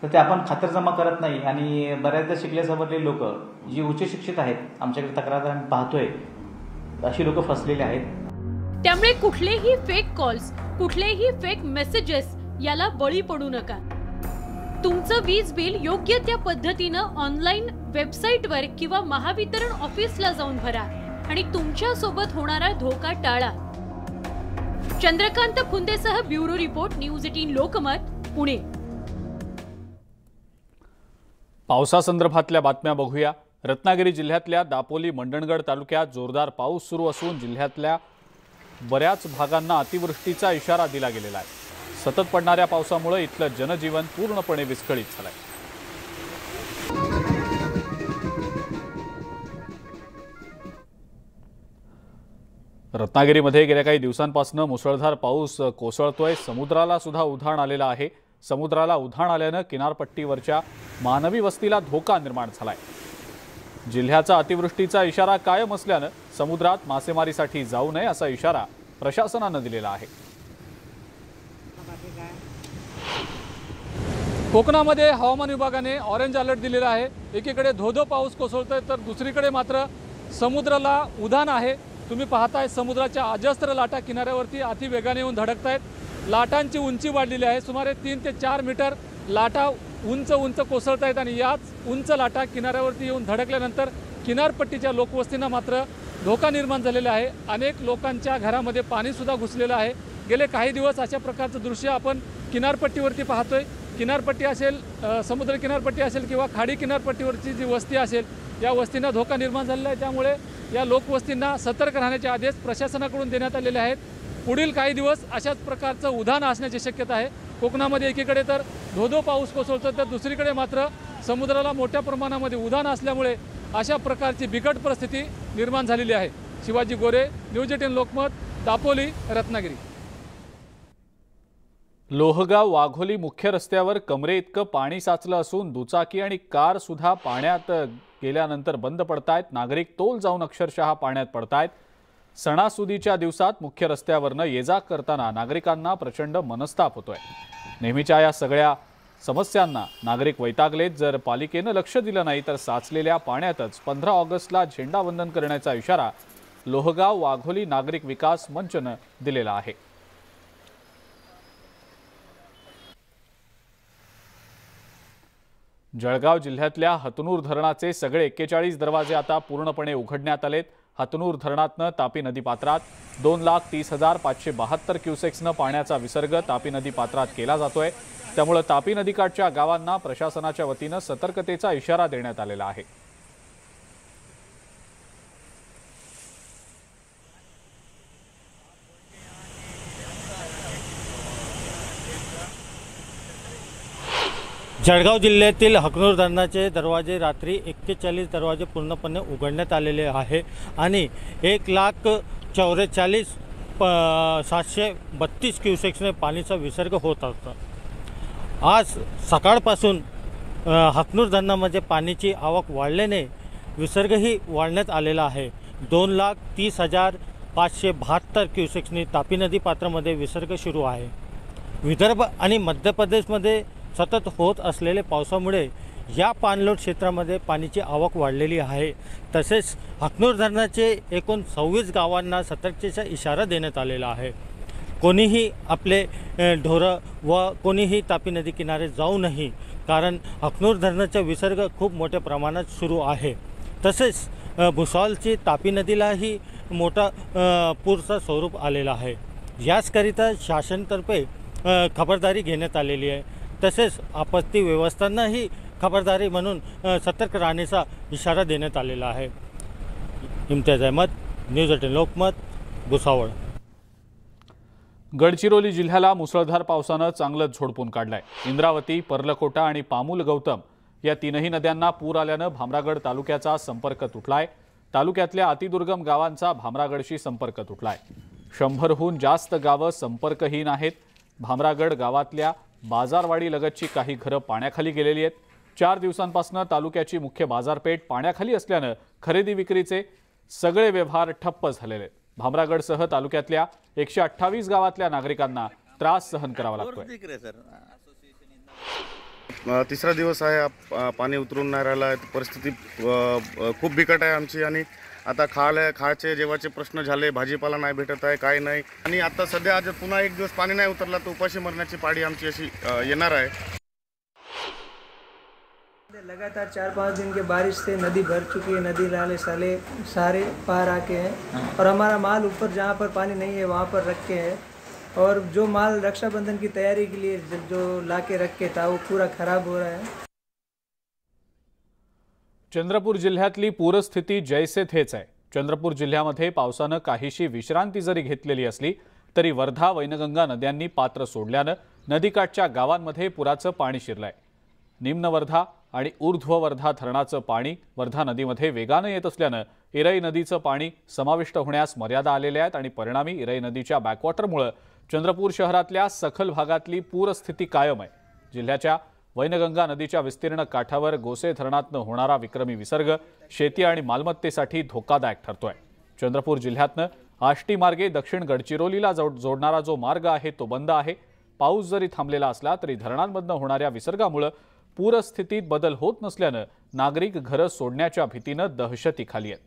तर ते आपण खातरजमा करत नाही. आणि बऱ्याचदा शिकल्यासवरले लोक जी उच्च शिक्षित आहेत, आमच्याकडे तक्रार आम्ही पाहतोय, अशी लोक फसलेले आहेत. त्यामुळे कुठलेही फेक कॉल्स, कुठलेही फेक मेसेजेस याला बळी पडू नका. तुमचं वीज बिल योग्य त्या पद्धतीनं ऑनलाईन वेबसाईटवर किंवा महावितरण ऑफिसला जाऊन भरा आणि तुमच्या सोबत होणारा धोका टाळा. चंद्रकांत फुंदेसह bureau report, news 18 Lokmat, Pune. पावसासंदर्भातल्या बातम्या बघूया. रत्नागिरी जिल्ह्यातल्या दापोली मंडणगड तालुक्यात जोरदार पाऊस सुरू असून जिल्ह्यातल्या बऱ्याच भागांना अतिवृष्टीचा इशारा दिला गेलेला आहे. सतत पडणाऱ्या पावसामुळे इथलं जनजीवन पूर्णपणे विस्कळीत झालंय. रत्नागिरीमध्ये गेल्या काही दिवसांपासून मुसळधार पाऊस कोसळतोय. समुद्राला सुद्धा उधाण आलेलं आहे. समुद्राला उधाण आल्यानं किनारपट्टीवरच्या मानवी वस्तीला धोका निर्माण झालाय. जिल्ह्याचा अतिवृष्टीचा इशारा कायम असल्यानं समुद्रात मासेमारीसाठी जाऊ नये असा इशारा प्रशासनानं दिलेला आहे. कोकणामध्ये हवामान विभागाने ऑरेंज अलर्ट दिलेला आहे. एकीकडे धोधो पाऊस कोसळतोय तर दुसरीकडे मात्र समुद्राला उधाण आहे. तुम्ही पाहताय समुद्राच्या अजस्त्र लाटा किनाऱ्यावरती अति वेगाने येऊन धडकत आहेत. लाटांची उंची वाढलेली आहे. सुमारे 3 ते 4 मीटर लाटा उंच कोसळत आहेत आणि याच उंच लाटा किनाऱ्यावरती येऊन धडकल्यानंतर किनारपट्टीच्या लोकवस्तींना मात्र धोका निर्माण झालेला आहे. अनेक लोकांच्या घरामध्ये पाणीसुद्धा घुसलेलं आहे. गेले काही दिवस अशा प्रकारचं दृश्य आपण किनारपट्टीवरती पाहतोय. किनारपट्टी असेल, समुद्र किनारपट्टी असेल किंवा खाडी किनारपट्टीवरची जी वस्ती असेल, या वस्तींना धोका निर्माण झालेला आहे. त्यामुळे या लोकवस्तींना सतर्क राहण्याचे आदेश प्रशासनाकडून देण्यात आलेले आहेत. पुढील काही दिवस अशाच प्रकारचं उधाण असण्याची शक्यता आहे. कोकणामध्ये एकीकडे तर धोधो पाऊस कोसळतो तर दुसरीकडे मात्र समुद्राला मोठ्या प्रमाणामध्ये उधाण असल्यामुळे अशा प्रकारची बिकट परिस्थिती निर्माण झालेली आहे. शिवाजी गोरे, न्यूज 18 लोकमत, दापोली, रत्नागिरी. लोहगाव वाघोली मुख्य रस्त्यावर कमरे इतकं पाणी साचलं असून दुचाकी आणि कार सुद्धा पाण्यात गेल्यानंतर बंद पडतायत. नागरिक तोल जाऊन अक्षरशः पाण्यात पडतायत. सणासुदीच्या दिवसात मुख्य रस्त्यावरनं ये जा करताना नागरिकांना प्रचंड मनस्ताप होतोय. नेहमीच्या या सगळ्या समस्यांना नागरिक वैतागलेत. जर पालिकेनं लक्ष दिलं नाही तर साचलेल्या पाण्यातच 15 ऑगस्टला झेंडावंदन करण्याचा इशारा लोहगाव वाघोली नागरिक विकास मंचनं दिलेला आहे. जळगाव जिल्ह्यातल्या हतनूर धरणाचे सगळे 41 दरवाजे आता पूर्णपणे उघडण्यात आलेत. हतनूर धरणातनं तापी नदी पात्रात 2,30,572 क्युसेक्सनं पाण्याचा विसर्ग तापी नदी पात्रात केला जातोय. त्यामुळे तापी नदीकाठच्या गावांना प्रशासनाच्या वतीनं सतर्कतेचा इशारा देण्यात आलेला आहे. जळगाव जिल्ह्यातील हकनूर धरणाचे दरवाजे रात्री 41 दरवाजे पूर्णपणे उघडण्यात आलेले आहे आणि 1,44,732 क्युसेक्सने पाणीचा विसर्ग होत होता. आज सकाळपासून हकनूर धरणामध्ये पाण्याची आवक वाढल्याने विसर्गही वाढण्यात आलेला आहे. 2,30,572 क्युसेक्सनी तापी नदी पात्रामध्ये विसर्ग सुरू आहे. विदर्भ आणि मध्य प्रदेशमध्ये सतत होत असलेल्या पावसामुळे या पाणलोट क्षेत्रामध्ये पाण्याची आवक वाढलेली आहे. तसेच हकनूर धरणाचे एकूण 26 गावांना सतर्कतेचा इशारा देण्यात आलेला आहे. कोणीही आपले ढोरं व कोणीही तापी नदी किनारे जाऊ नये, कारण हकनूर धरणाचा विसर्ग खूप मोठ्या प्रमाणात सुरू आहे. तसेच भुसावळची तापी नदीलाही मोठा पूरचा स्वरूप आलेला आहे। याचकरिता शासनातर्फे खबरदारी घेण्यात आलेली आहे। तसेच आपत्ती व्यवस्थापनाही खबरदारी म्हणून सतर्क राहण्याचा इशारा देण्यात आलेला आहे। इम्तियाज अहमद, न्यूज 18 लोकमत, भुसावळ। गडचिरोली जिल्ह्याला मुसळधार पावसानं चांगलंच झोडपून काढलंय। इंद्रावती, पर्लकोटा आणि पामुल गौतम या तीनही नद्यांना पूर आल्यानं भामरागड तालुक्याचा संपर्क तुटलाय। तालुक्यातल्या अतिदुर्गम गावांचा भामरागडशी संपर्क तुटलाय। 100हून जास्त गावं संपर्कहीन आहेत। भामरागड गावातल्या बाजारवाडी लगतची काही घरं पाण्याखाली गेलेली आहेत। 4 दिवसांपासून तालुक्याची मुख्य बाजारपेठ पाण्याखाली असल्यानं खरेदी विक्रीचे सगळे व्यवहार ठप्प झालेले आहेत। भामरागडसह तालुक्यातल्या 128 गावातल्या नागरिकांना त्रास सहन करावा लागतोय। तिसरा दिवस आहे, पाणी उतरून नाही राहिलं आहे। परिस्थिती खूप बिकट आहे आमची आणि आता खायचे जेवायचे प्रश्न झाले, भाजीपाला नाही भेटत आहे, काय नाही। आणि आता सध्या आज पुन्हा एक दिवस पाणी नाही उतरला तर उपाशी मरण्याची पाळी आमची अशी येणार आहे। लगातार 4-5 दिन के बारिश से नदी भर चुकी है। नदी नाले साले सारे पार आके हैं और हमारा माल ऊपर जहाँ पर पानी नहीं है वहाँ पर रख के हैं और जो माल रक्षाबंधन की तैयारी के लिए जो लाके रख के था वो पूरा खराब हो रहा है। चंद्रपूर जिल्ह्यातली पूरस्थिती जैसे थेच आहे। चंद्रपूर जिल्ह्यामध्ये पावसानं काहीशी विश्रांती जरी घेतलेली असली तरी वर्धा, वैनगंगा नद्यांनी पात्र सोडल्यानं नदीकाठच्या गावांमध्ये पुराचं पाणी शिरलंय। निम्न वर्धा आणि ऊर्ध्व वर्धा धरणाचं पाणी वर्धा नदीमध्ये वेगानं येत असल्यानं इराई नदीचं पाणी समाविष्ट होण्यास मर्यादा आलेल्या आहेत आणि परिणामी इराई नदीच्या बॅकवॉटरमुळे चंद्रपूर शहरातल्या सखल भागातली पूरस्थिती कायम आहे। जिल्ह्याच्या वैनगंगा नदीच्या विस्तीर्ण काठावर गोसे धरणातनं होणारा विक्रमी विसर्ग शेती आणि मालमत्तेसाठी धोकादायक ठरतोय। चंद्रपूर जिल्ह्यातनं आष्टी मार्गे दक्षिण गडचिरोलीला जोडणारा जो मार्ग आहे तो बंद आहे। पाऊस जरी थांबलेला असला तरी धरणांमधनं होणाऱ्या विसर्गामुळे पूरस्थितीत बदल होत नसल्यानं नागरिक घरं सोडण्याच्या भीतीनं दहशतीखाली आहेत।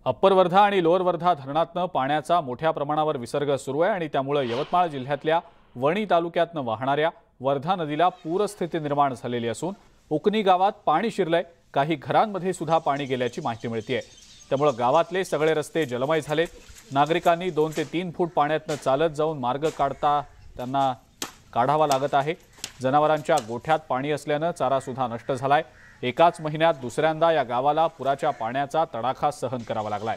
अप्पर वर्धा आणि लोअर वर्धा धरणातनं पाण्याचा मोठ्या प्रमाणावर विसर्ग सुरू आहे आणि त्यामुळे यवतमाळ जिल्ह्यातल्या वणी तालुक्यातनं वाहणाऱ्या वर्धा नदीला पूरस्थिती निर्माण झालेली असून उकनी गावात पाणी शिरलंय। काही घरांमध्ये सुद्धा पाणी गेल्याची माहिती मिळतेय। त्यामुळे गावातले सगळे रस्ते जलमय झालेत। नागरिकांनी 2 ते 3 फूट पाण्यातनं चालत जाऊन मार्ग त्यांना काढावा लागत आहे। जनावरांच्या गोठ्यात पाणी असल्यानं चारा सुद्धा नष्ट झालाय। एकाच महिन्यात दुसऱ्यांदा या गावाला पुराच्या पाण्याचा तडाखा सहन करावा लागलाय।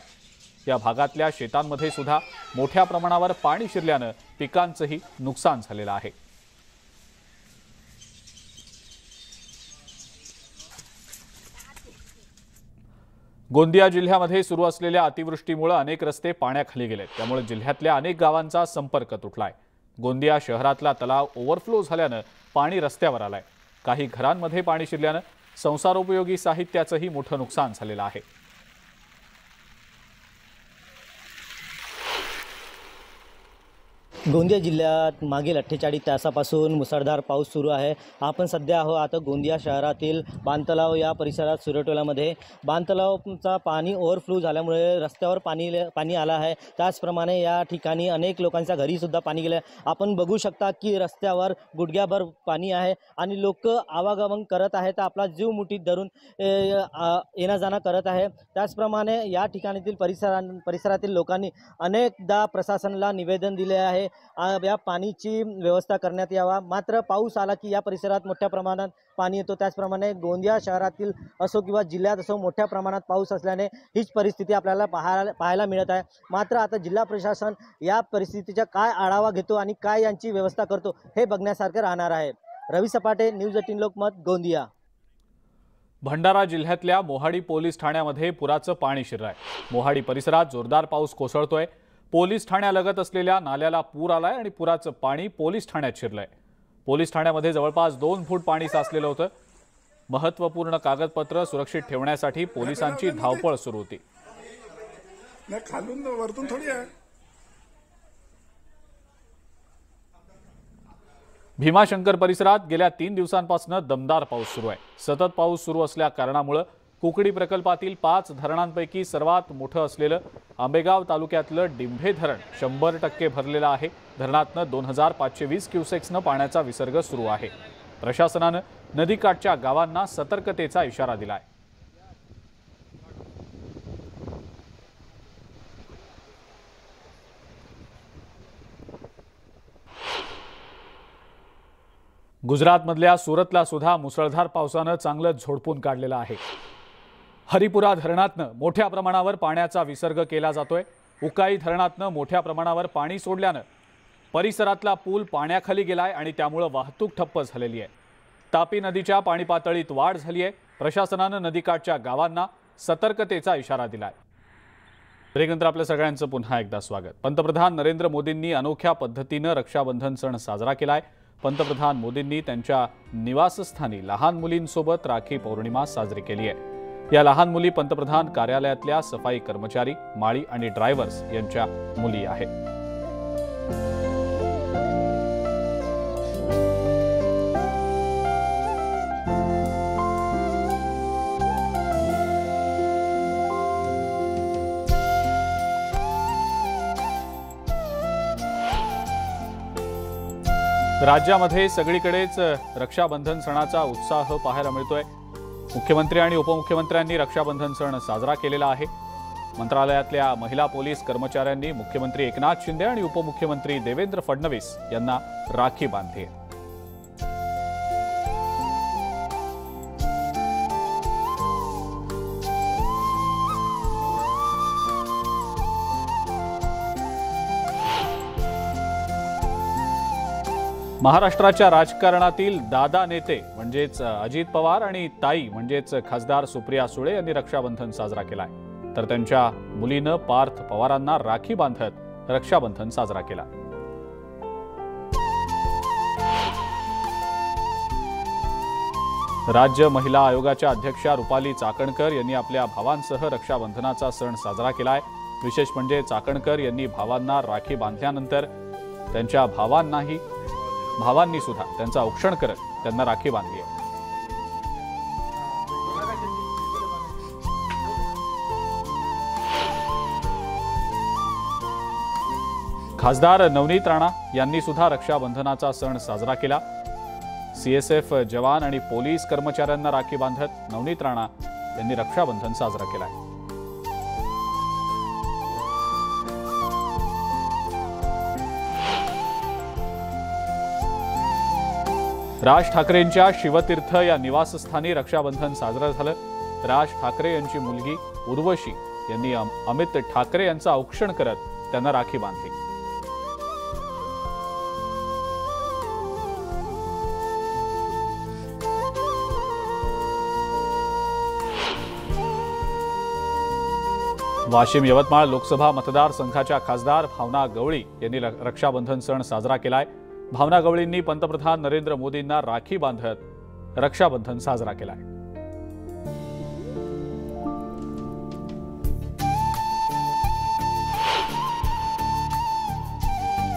या भागातल्या शेतांमध्ये सुद्धा मोठ्या प्रमाणावर पाणी शिरल्यानं पिकांचंही नुकसान झालेलं आहे। गोंदिया जिल्ह्यामध्ये सुरू असलेल्या अतिवृष्टीमुळे अनेक रस्ते पाण्याखाली गेलेत। त्यामुळे जिल्ह्यातल्या अनेक गावांचा संपर्क तुटलाय। गोंदिया शहरातला तलाव ओव्हरफ्लो झाल्यानं पाणी रस्त्यावर आलंय। काही घरांमध्ये पाणी शिरल्यानं संसारोपयोगी साहित्याचंही मोठं नुकसान झालेलं आहे। गोंदिया जिल्ह्यात मागील 48 तासापासून मुसळधार पाऊस सुरू आहे। आपण सध्या आहोत आता गोंदिया शहरातील बांधतलाव या परिसरात सूर्यटोल्यामध्ये। बांधतलावचा पाणी ओव्हरफ्लो झाल्यामुळे रस्त्यावर पाणी आलं आहे। त्याचप्रमाणे या ठिकाणी अनेक लोकांच्या घरीसुद्धा पाणी गेलं आहे। आपण बघू शकता की रस्त्यावर गुडघ्याभर पाणी आहे आणि लोक आवागमन करत आहेत, आपला जीव मुठीत धरून येणं जाणं करत आहे। त्याचप्रमाणे या ठिकाणीतील परिसरातील लोकांनी अनेकदा प्रशासनाला निवेदन दिले आहे या पाणीची व्यवस्था करण्यात यावा। मात्र पाऊस आला की या परिसरात मोठ्या प्रमाणात पाणी येतो। त्याचप्रमाणे गोंदिया शहरातील असो किंवा जिल्ह्यात असो मोठ्या प्रमाणात पाऊस असल्याने हीच परिस्थिती आपल्याला पाहायला मिळत आहे। मात्र आता जिल्हा प्रशासन या परिस्थितीचा काय आढावा घेतो आणि काय यांची व्यवस्था करतो हे बघण्यासारखं राहणार आहे। रवी सपाटे, न्यूज 18 लोकमत, गोंदिया। भंडारा जिल्ह्यातल्या मोहाडी पोलीस ठाण्यामध्ये पुराचं पाणी शिरलंय। मोहाडी परिसरात जोरदार पाऊस कोसळतोय। पोलीस ठाण्यालगत असलेल्या नाल्याला पूर आलाय आणि पुराचं पाणी पोलीस ठाण्यात शिरलंय। पोलीस ठाण्यामध्ये जवळपास 2 फूट पाणी साचलेलं होतं। महत्त्वपूर्ण कागदपत्र सुरक्षित ठेवण्यासाठी पोलिसांची धावपळ सुरू होती। खालून वरतून थोडी आहे। भीमाशंकर परिसरात गेल्या 3 दिवसांपासून दमदार पाऊस सुरू आहे। सतत पाऊस सुरू असल्या कारणामुळे कुकडी प्रकल्पातील 5 धरणांपैकी सर्वात मोठं असलेलं आंबेगाव तालुक्यातलं डिंभे धरण 100% भरलेलं आहे. धरणातनं 2520 क्युसेक्सनं पाण्याचा विसर्ग सुरू आहे. प्रशासनानं नदीकाठच्या गावांना सतर्कतेचा इशारा दिलाय. गुजरातमधल्या सुरतला सुद्धा मुसळधार पावसानं चांगलं झोडपून काढलेलं आहे. हरिपुरा धरणातनं मोठ्या प्रमाणावर पाण्याचा विसर्ग केला जातोय. उकाई धरणातनं मोठ्या प्रमाणावर पाणी सोडल्यानं परिसरातला पूल पाण्याखाली गेलाय आणि त्यामुळे वाहतूक ठप्प झालेली आहे. तापी नदीच्या पाणी पातळीत वाढ झाली आहे. प्रशासनानं नदीकाठच्या गावांना सतर्कतेचा इशारा दिलाय. ब्रेकनंतर आपल्या सगळ्यांचं पुन्हा एकदा स्वागत. पंतप्रधान नरेंद्र मोदींनी अनोख्या पद्धतीनं रक्षाबंधन सण साजरा केलाय. पंतप्रधान मोदींनी त्यांच्या निवासस्थानी लहान मुलींसोबत राखी पौर्णिमा साजरी केली आहे. या लहान मुली पंतप्रधान कार्यालयातल्या सफाई कर्मचारी, माळी आणि ड्रायव्हर्स यांच्या मुली आहेत. राज्यामध्ये सगळीकडेच रक्षाबंधन सणाचा उत्साह पाहायला मिळतोय. मुख्यमंत्री आणि उपमुख्यमंत्र्यांनी रक्षाबंधन सण साजरा केलेला आहे. मंत्रालयातल्या महिला पोलीस कर्मचाऱ्यांनी मुख्यमंत्री एकनाथ शिंदे आणि उपमुख्यमंत्री देवेंद्र फडणवीस यांना राखी बांधली आहे. महाराष्ट्राच्या राजकारणातील दादा नेते म्हणजेच अजित पवार आणि ताई म्हणजेच खासदार सुप्रिया सुळे यांनी रक्षाबंधन साजरा केलाय. तर त्यांच्या मुलीनं पार्थ पवारांना राखी बांधत रक्षाबंधन साजरा केला. राज्य महिला आयोगाच्या अध्यक्षा रुपाली चाकणकर यांनी आपल्या भावांसह रक्षाबंधनाचा सण साजरा केलाय. विशेष म्हणजे चाकणकर यांनी भावांना राखी बांधल्यानंतर त्यांच्या भावांनी सुद्धा त्यांचा औक्षण करत त्यांना राखी बांधली आहे. खासदार नवनीत राणा यांनी सुद्धा रक्षाबंधनाचा सण साजरा केला. सीएसएफ जवान आणि पोलीस कर्मचाऱ्यांना राखी बांधत नवनीत राणा यांनी रक्षाबंधन साजरा केला. राज ठाकरेंच्या शिवतीर्थ या निवासस्थानी रक्षाबंधन साजरं झालं. राज ठाकरे यांची मुलगी उर्वशी यांनी अमित ठाकरे यांचं औक्षण करत त्यांना राखी बांधली. वाशिम यवतमाळ लोकसभा मतदारसंघाच्या खासदार भावना गवळी यांनी रक्षाबंधन सण साजरा केलाय. भावना गवळींनी पंतप्रधान नरेंद्र मोदींना राखी बांधत रक्षाबंधन साजरा केलाय.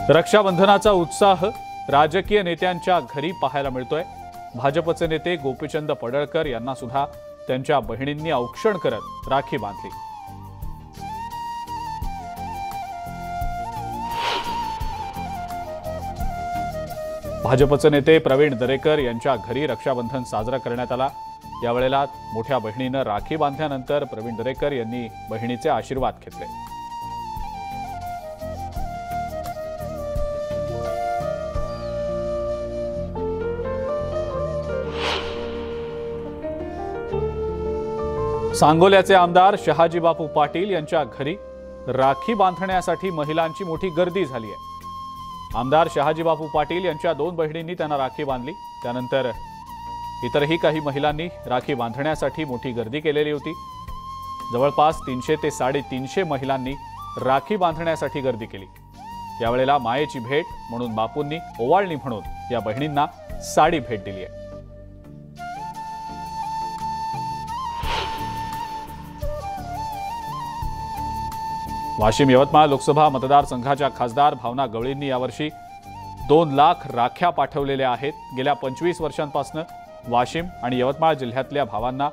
रक्षाबंधनाचा उत्साह राजकीय नेत्यांच्या घरी पाहायला मिळतोय. भाजपचे नेते गोपीचंद पडळकर यांना सुद्धा त्यांच्या बहिणींनी औक्षण करत राखी बांधली. भाजपचे नेते प्रवीण दरेकर यांच्या घरी रक्षाबंधन साजरा करण्यात आला. यावेळेला मोठ्या बहिणीनं राखी बांधल्यानंतर प्रवीण दरेकर यांनी बहिणीचे आशीर्वाद घेतले. सांगोल्याचे आमदार शहाजी बापू पाटील यांच्या घरी राखी बांधण्यासाठी महिलांची मोठी गर्दी झाली आहे. आमदार शहाजी बापू पाटील यांच्या 2 बहिणींनी त्यांना राखी बांधली. त्यानंतर इतरही काही महिलांनी राखी बांधण्यासाठी मोठी गर्दी केलेली होती. जवळपास 300 ते 350 महिलांनी राखी बांधण्यासाठी गर्दी केली. यावेळेला मायेची भेट म्हणून बापूंनी ओवाळणी म्हणून या बहिणींना साडी भेट दिली आहे. वाशिम यवतमाळ लोकसभा मतदारसंघाच्या खासदार भावना गवळींनी यावर्षी 2 लाख राख्या पाठवलेल्या आहेत. गेल्या 25 वर्षांपासून वाशिम आणि यवतमाळ जिल्ह्यातल्या भावांना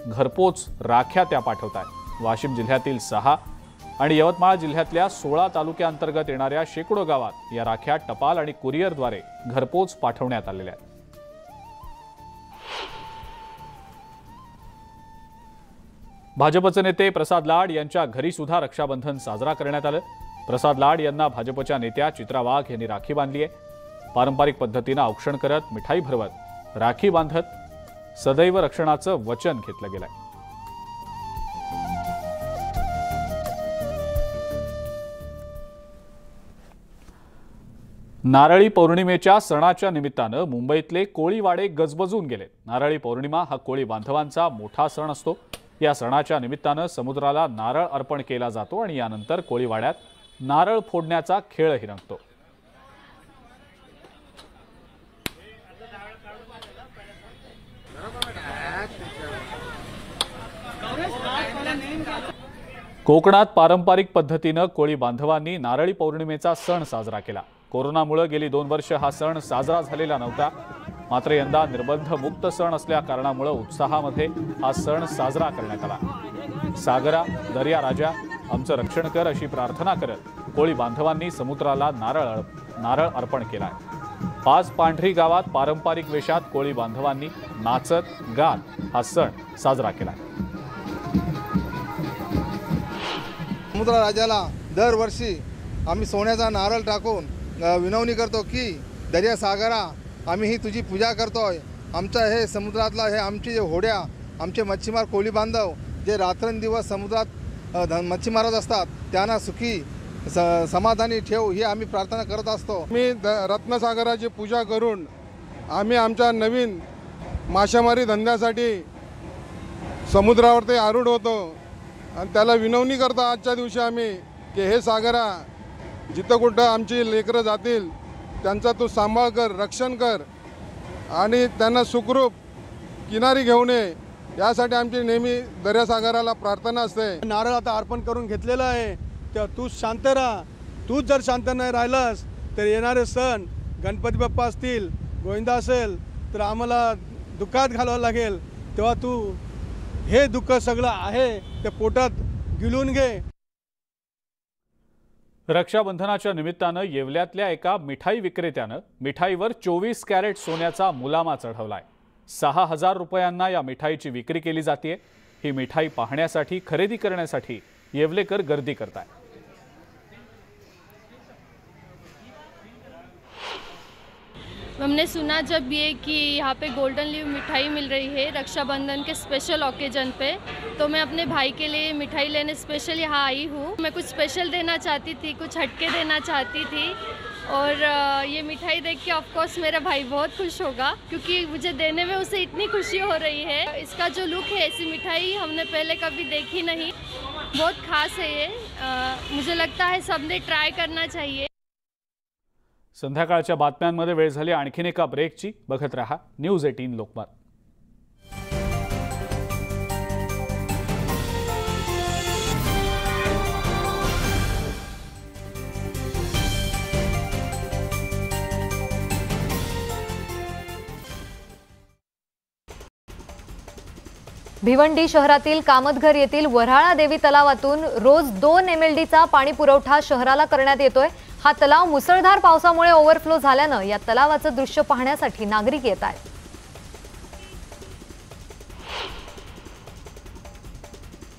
घरपोच राख्या त्या पाठवत आहेत। वाशिम जिल्ह्यातील 6 आणि यवतमाळ जिल्ह्यातल्या 16 तालुक्यांतर्गत येणाऱ्या शेकडो गावात या राख्या टपाल आणि कुरिअरद्वारे घरपोच पाठवण्यात आलेल्या आहेत। भाजपचे नेते प्रसाद लाड यांच्या घरी सुद्धा रक्षाबंधन साजरा करण्यात आलं। प्रसाद लाड यांना भाजपच्या नेत्या चित्रा वाघ यांनी राखी बांधली आहे। पारंपरिक पद्धतीने औक्षण करत मिठाई भरवत राखी बांधत सदैव रक्षणाचं वचन घेतलं गेलंय। नारळी पौर्णिमेच्या सणाच्या निमित्तानं मुंबईतले कोळीवाडे गजबजून गेले। नारळी पौर्णिमा हा कोळी बांधवांचा मोठा सण असतो। या सणाच्या निमित्तानं समुद्राला नारळ अर्पण केला जातो आणि यानंतर कोळीवाड्यात नारळ फोडण्याचा खेळही रंगतो। कोकणात पारंपरिक पद्धतीनं कोळी बांधवांनी नारळी पौर्णिमेचा सण साजरा केला। कोरोनामुळे गेली 2 वर्ष हा सण साजरा झालेला नव्हता। मात्र यंदा निर्बंध मुक्त सण असल्या कारणामुळे उत्साहामध्ये हा सण साजरा करण्यात आला। सागरा, दर्या राजा, आमचं रक्षण कर अशी प्रार्थना करत कोळी बांधवांनी समुद्राला नारळ अर्पण केलाय। 5 पांढरी गावात पारंपरिक वेशात कोळी बांधवांनी नाचत गात हा सण साजरा केलाय। समुद्र राजाला दरवर्षी आम्ही सोन्याचा नारळ टाकून विनवणी करतो की दर्या सागरा आम्ही ही तुझी पूजा करतोय। आमच्या हे समुद्रातला हे आमची जे होड्या आमचे मच्छीमार कोळी बांधव जे रात्रंदिवस समुद्रात मच्छी मारत असतात त्यांना सुखी समाधानी ठेव ही आम्ही प्रार्थना करत असतो। मी रत्नसागराची पूजा करून आम्ही आमच्या नवीन मासेमारी धंद्यासाठी समुद्रावरती आरूढ होतो आणि त्याला विनवणी करतो आजच्या दिवशी आम्ही की हे सागरा जिथं कुठं आमची लेकरं जातील त्यांचा तू सांभाळ कर, रक्षण कर आणि त्यांना सुखरूप किनारी घेऊन ये यासाठी आमची नेहमी दर्यासागराला प्रार्थना असते। नारळ आता अर्पण करून घेतलेलं आहे तर तू शांत राहा। तूच जर शांत नाही राहिलास तर येणारे सण गणपती बाप्पा असतील, गोविंदा असेल तर आम्हाला दुःखात घालावं लागेल। तेव्हा तू हे दुःख सगळं आहे ते पोटात गिळून घे। रक्षाबंधनाच्या निमित्तानं येवल्यातल्या एका मिठाई विक्रेत्यानं मिठाईवर 24 कॅरेट सोन्याचा मुलामा चढवलाय। 6000 रुपयांना या मिठाईची विक्री केली जाते। ही मिठाई पाहण्यासाठी खरेदी करण्यासाठी येवलेकर गर्दी करताय। हमने सुना जब ये कि यहाँ पे गोल्डन लीव मिठाई मिल रही है रक्षाबंधन के स्पेशल ओकेजन पे, तो मैं अपने भाई के लिए मिठाई लेने स्पेशल यहाँ आई हूँ। मैं कुछ स्पेशल देना चाहती थी, कुछ हटके देना चाहती थी और ये मिठाई देख के ऑफकोर्स मेरा भाई बहुत खुश होगा क्योंकि मुझे देने में उसे इतनी खुशी हो रही है। इसका जो लुक है ऐसी मिठाई हमने पहले कभी देखी नहीं, बहुत खास है ये। मुझे लगता है सबने ट्राई करना चाहिए। संध्याकाळच्या बातम्यांमध्ये वेळ झाली आणखीन एका ब्रेकची। बघत रहा न्यूज 18 लोकमत। भिवंडी शहरातील कामतघर येथील वऱ्हाळा देवी तलावातून रोज 2 MLDचा पाणी पुरवठा शहराला करण्यात येतोय। हा तलाव मुसळधार पावसामुळे ओव्हरफ्लो झाल्यानं या तलावाचं दृश्य पाहण्यासाठी नागरिक येत आहेत।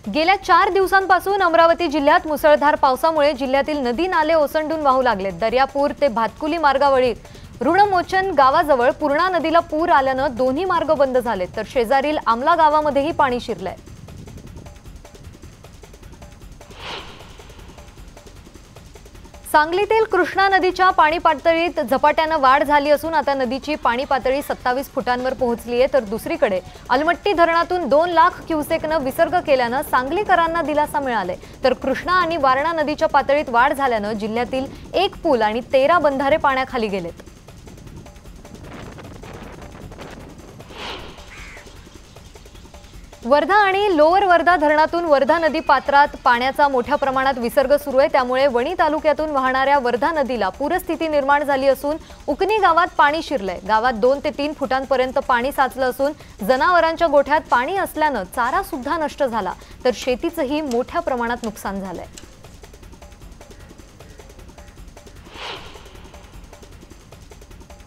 गेल्या 4 दिवसांपासून अमरावती जिल्ह्यात मुसळधार पावसामुळे जिल्ह्यातील नदी नाले ओसंडून वाहू लागले। दर्यापूर ते भातकुली मार्गावरील ऋणमोचन गावाजवळ पूर्णा नदीला पूर आल्यानं दोन्ही मार्ग बंद झाले, तर शेजारील आमला गावामध्येही पाणी शिरलंय। सांगलीतील कृष्णा नदीच्या पाणी पातळीत झपाट्याने वाढ झाली असून आता नदीची पाणी पातळी 27 फुटांवर पोहोचली आहे। तर दुसरीकडे अलमट्टी धरणातून 2 लाख क्युसेकने विसर्ग केल्यानं सांगलीकरांना दिलासा मिळाले। तर कृष्णा आणि वारणा नदीच्या पातळीत वाढ झाल्यानं जिल्ह्यातील 1 पूल आणि 13 बंधारे पाण्याखाली गेलेत। वर्धा आणि लोअर वर्धा धरणातून वर्धा नदी पात्रात पाण्याचा मोठ्या प्रमाणात विसर्ग सुरू आहे। त्यामुळे वणी तालुक्यातून वाहणाऱ्या वर्धा नदीला पूरस्थिती निर्माण झाली असून उकनी गावात पाणी शिरलंय। गावात 2 ते 3 फुटांपर्यंत पाणी साचलं असून जनावरांच्या गोठ्यात पाणी असल्यानं चारा सुद्धा नष्ट झाला, तर शेतीचंही मोठ्या प्रमाणात नुकसान झालंय।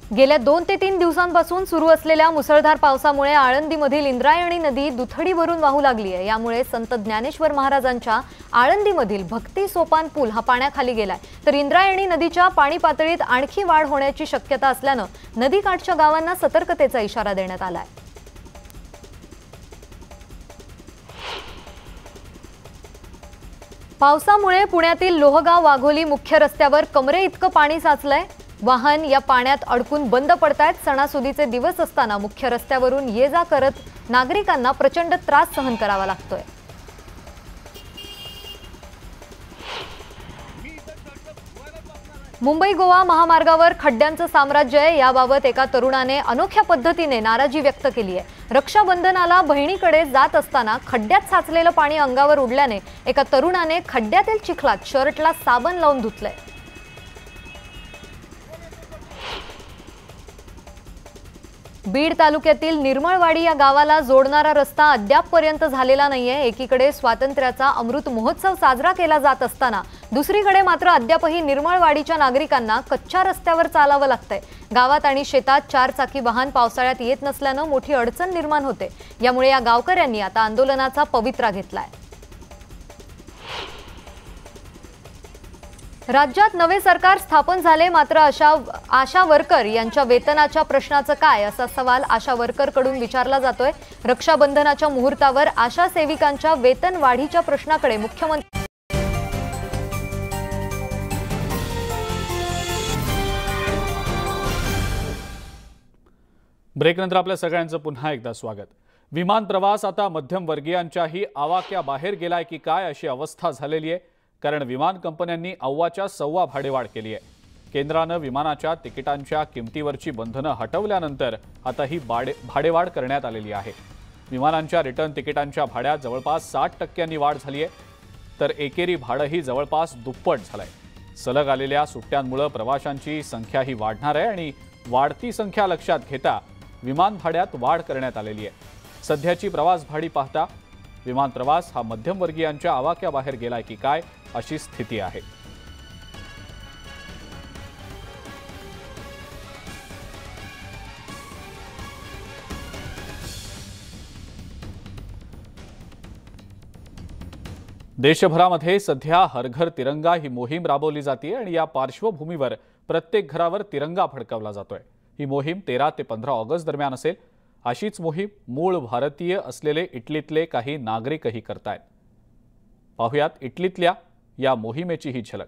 गेल्या 2 ते 3 दिवसांपासून सुरू असलेल्या मुसळधार पावसामुळे आळंदीमधील इंद्रायणी नदी दुथडी भरून वाहू लागली आहे। यामुळे संत ज्ञानेश्वर महाराजांच्या आळंदीमधील भक्ती सोपान पूल हा पाण्याखाली गेलाय, तर इंद्रायणी नदीच्या पाणी पातळीत आणखी वाढ होण्याची शक्यता असल्यानं नदीकाठच्या गावांना सतर्कतेचा इशारा देण्यात आलाय। पावसामुळे पुण्यातील लोहगाव वाघोली मुख्य रस्त्यावर कमरे इतकं पाणी साचलंय। वाहन या पाण्यात अडकून बंद पडतायत। सणासुदीचे दिवस असताना मुख्य रस्त्यावरून ये जा करत नागरिकांना प्रचंड त्रास सहन करावा लागतोय। मुंबई गोवा महामार्गावर खड्ड्यांचं साम्राज्य आहे। याबाबत एका तरुणाने अनोख्या पद्धतीने नाराजी व्यक्त केली आहे। रक्षाबंधनाला बहिणीकडे जात असताना खड्ड्यात साचलेलं पाणी अंगावर उडल्याने एका तरुणाने खड्ड्यातील चिखलात शर्टला साबण लावून धुतलंय। बीड तालुक्यातील निर्मळवाडी या गावाला जोडणारा रस्ता अद्यापपर्यंत झालेला नाहीये। एकीकडे स्वातंत्र्याचा अमृत महोत्सव साजरा केला जात असताना दुसरीकडे मात्र अद्यापही निर्मळवाडीच्या नागरिकांना कच्च्या रस्त्यावर चालावं लागतंय। गावात आणि शेतात 4 चाकी वाहन पावसाळ्यात येत नसल्यानं मोठी अडचण निर्माण होते। यामुळे या गावकऱ्यांनी आता आंदोलनाचा पवित्रा घेतलाय। राज्यात नवे सरकार स्थापन झाले, मात्र आशा वर्कर यांच्या वेतनाच्या प्रश्नाचं काय असा सवाल आशा वर्करकडून विचारला जातोय। रक्षाबंधनाच्या मुहूर्तावर आशा सेविकांच्या वेतन वाढीच्या प्रश्नाकडे मुख्यमंत्री ब्रेकनंतर आपल्या सगळ्यांचं पुन्हा एकदा स्वागत। विमान प्रवास आता मध्यमवर्गीयांच्याही आवाक्याबाहेर गेलाय की काय अशी अवस्था झालेली आहे, कारण विमान कंपन्यांनी अव्वाच्या सव्वा भाडेवाढ केली आहे। केंद्रानं विमानाच्या तिकिटांच्या किमतीवरची बंधनं हटवल्यानंतर आता ही भाडेवाढ करण्यात आलेली आहे। विमानांच्या रिटर्न तिकिटांच्या भाड्यात जवळपास 60% वाढ झाली आहे, तर एकेरी भाडंही जवळपास दुप्पट झालंय। सलग आलेल्या सुट्ट्यांमुळे प्रवाशांची संख्याही वाढणार आहे आणि वाढती संख्या लक्षात घेता विमान भाड्यात वाढ करण्यात आलेली आहे। सध्याची प्रवास भाडी पाहता विमान प्रवास हा मध्यमवर्गीयांच्या आवाक्याबाहेर गेलाय की काय अशी स्थिती आहे। देशभरामध्ये सध्या हर घर तिरंगा ही मोहीम राबवली जाते आणि या पार्श्वभूमीवर प्रत्येक घरावर तिरंगा फडकवला जातोय। ही मोहीम 13 ते 15 ऑगस्ट दरम्यान असेल। अशीच मोहीम मूळ भारतीय असलेले इटलीतले काही नागरिकही करतायत। पाहुयात इटलीतल्या या मोहिमेची ही झलक।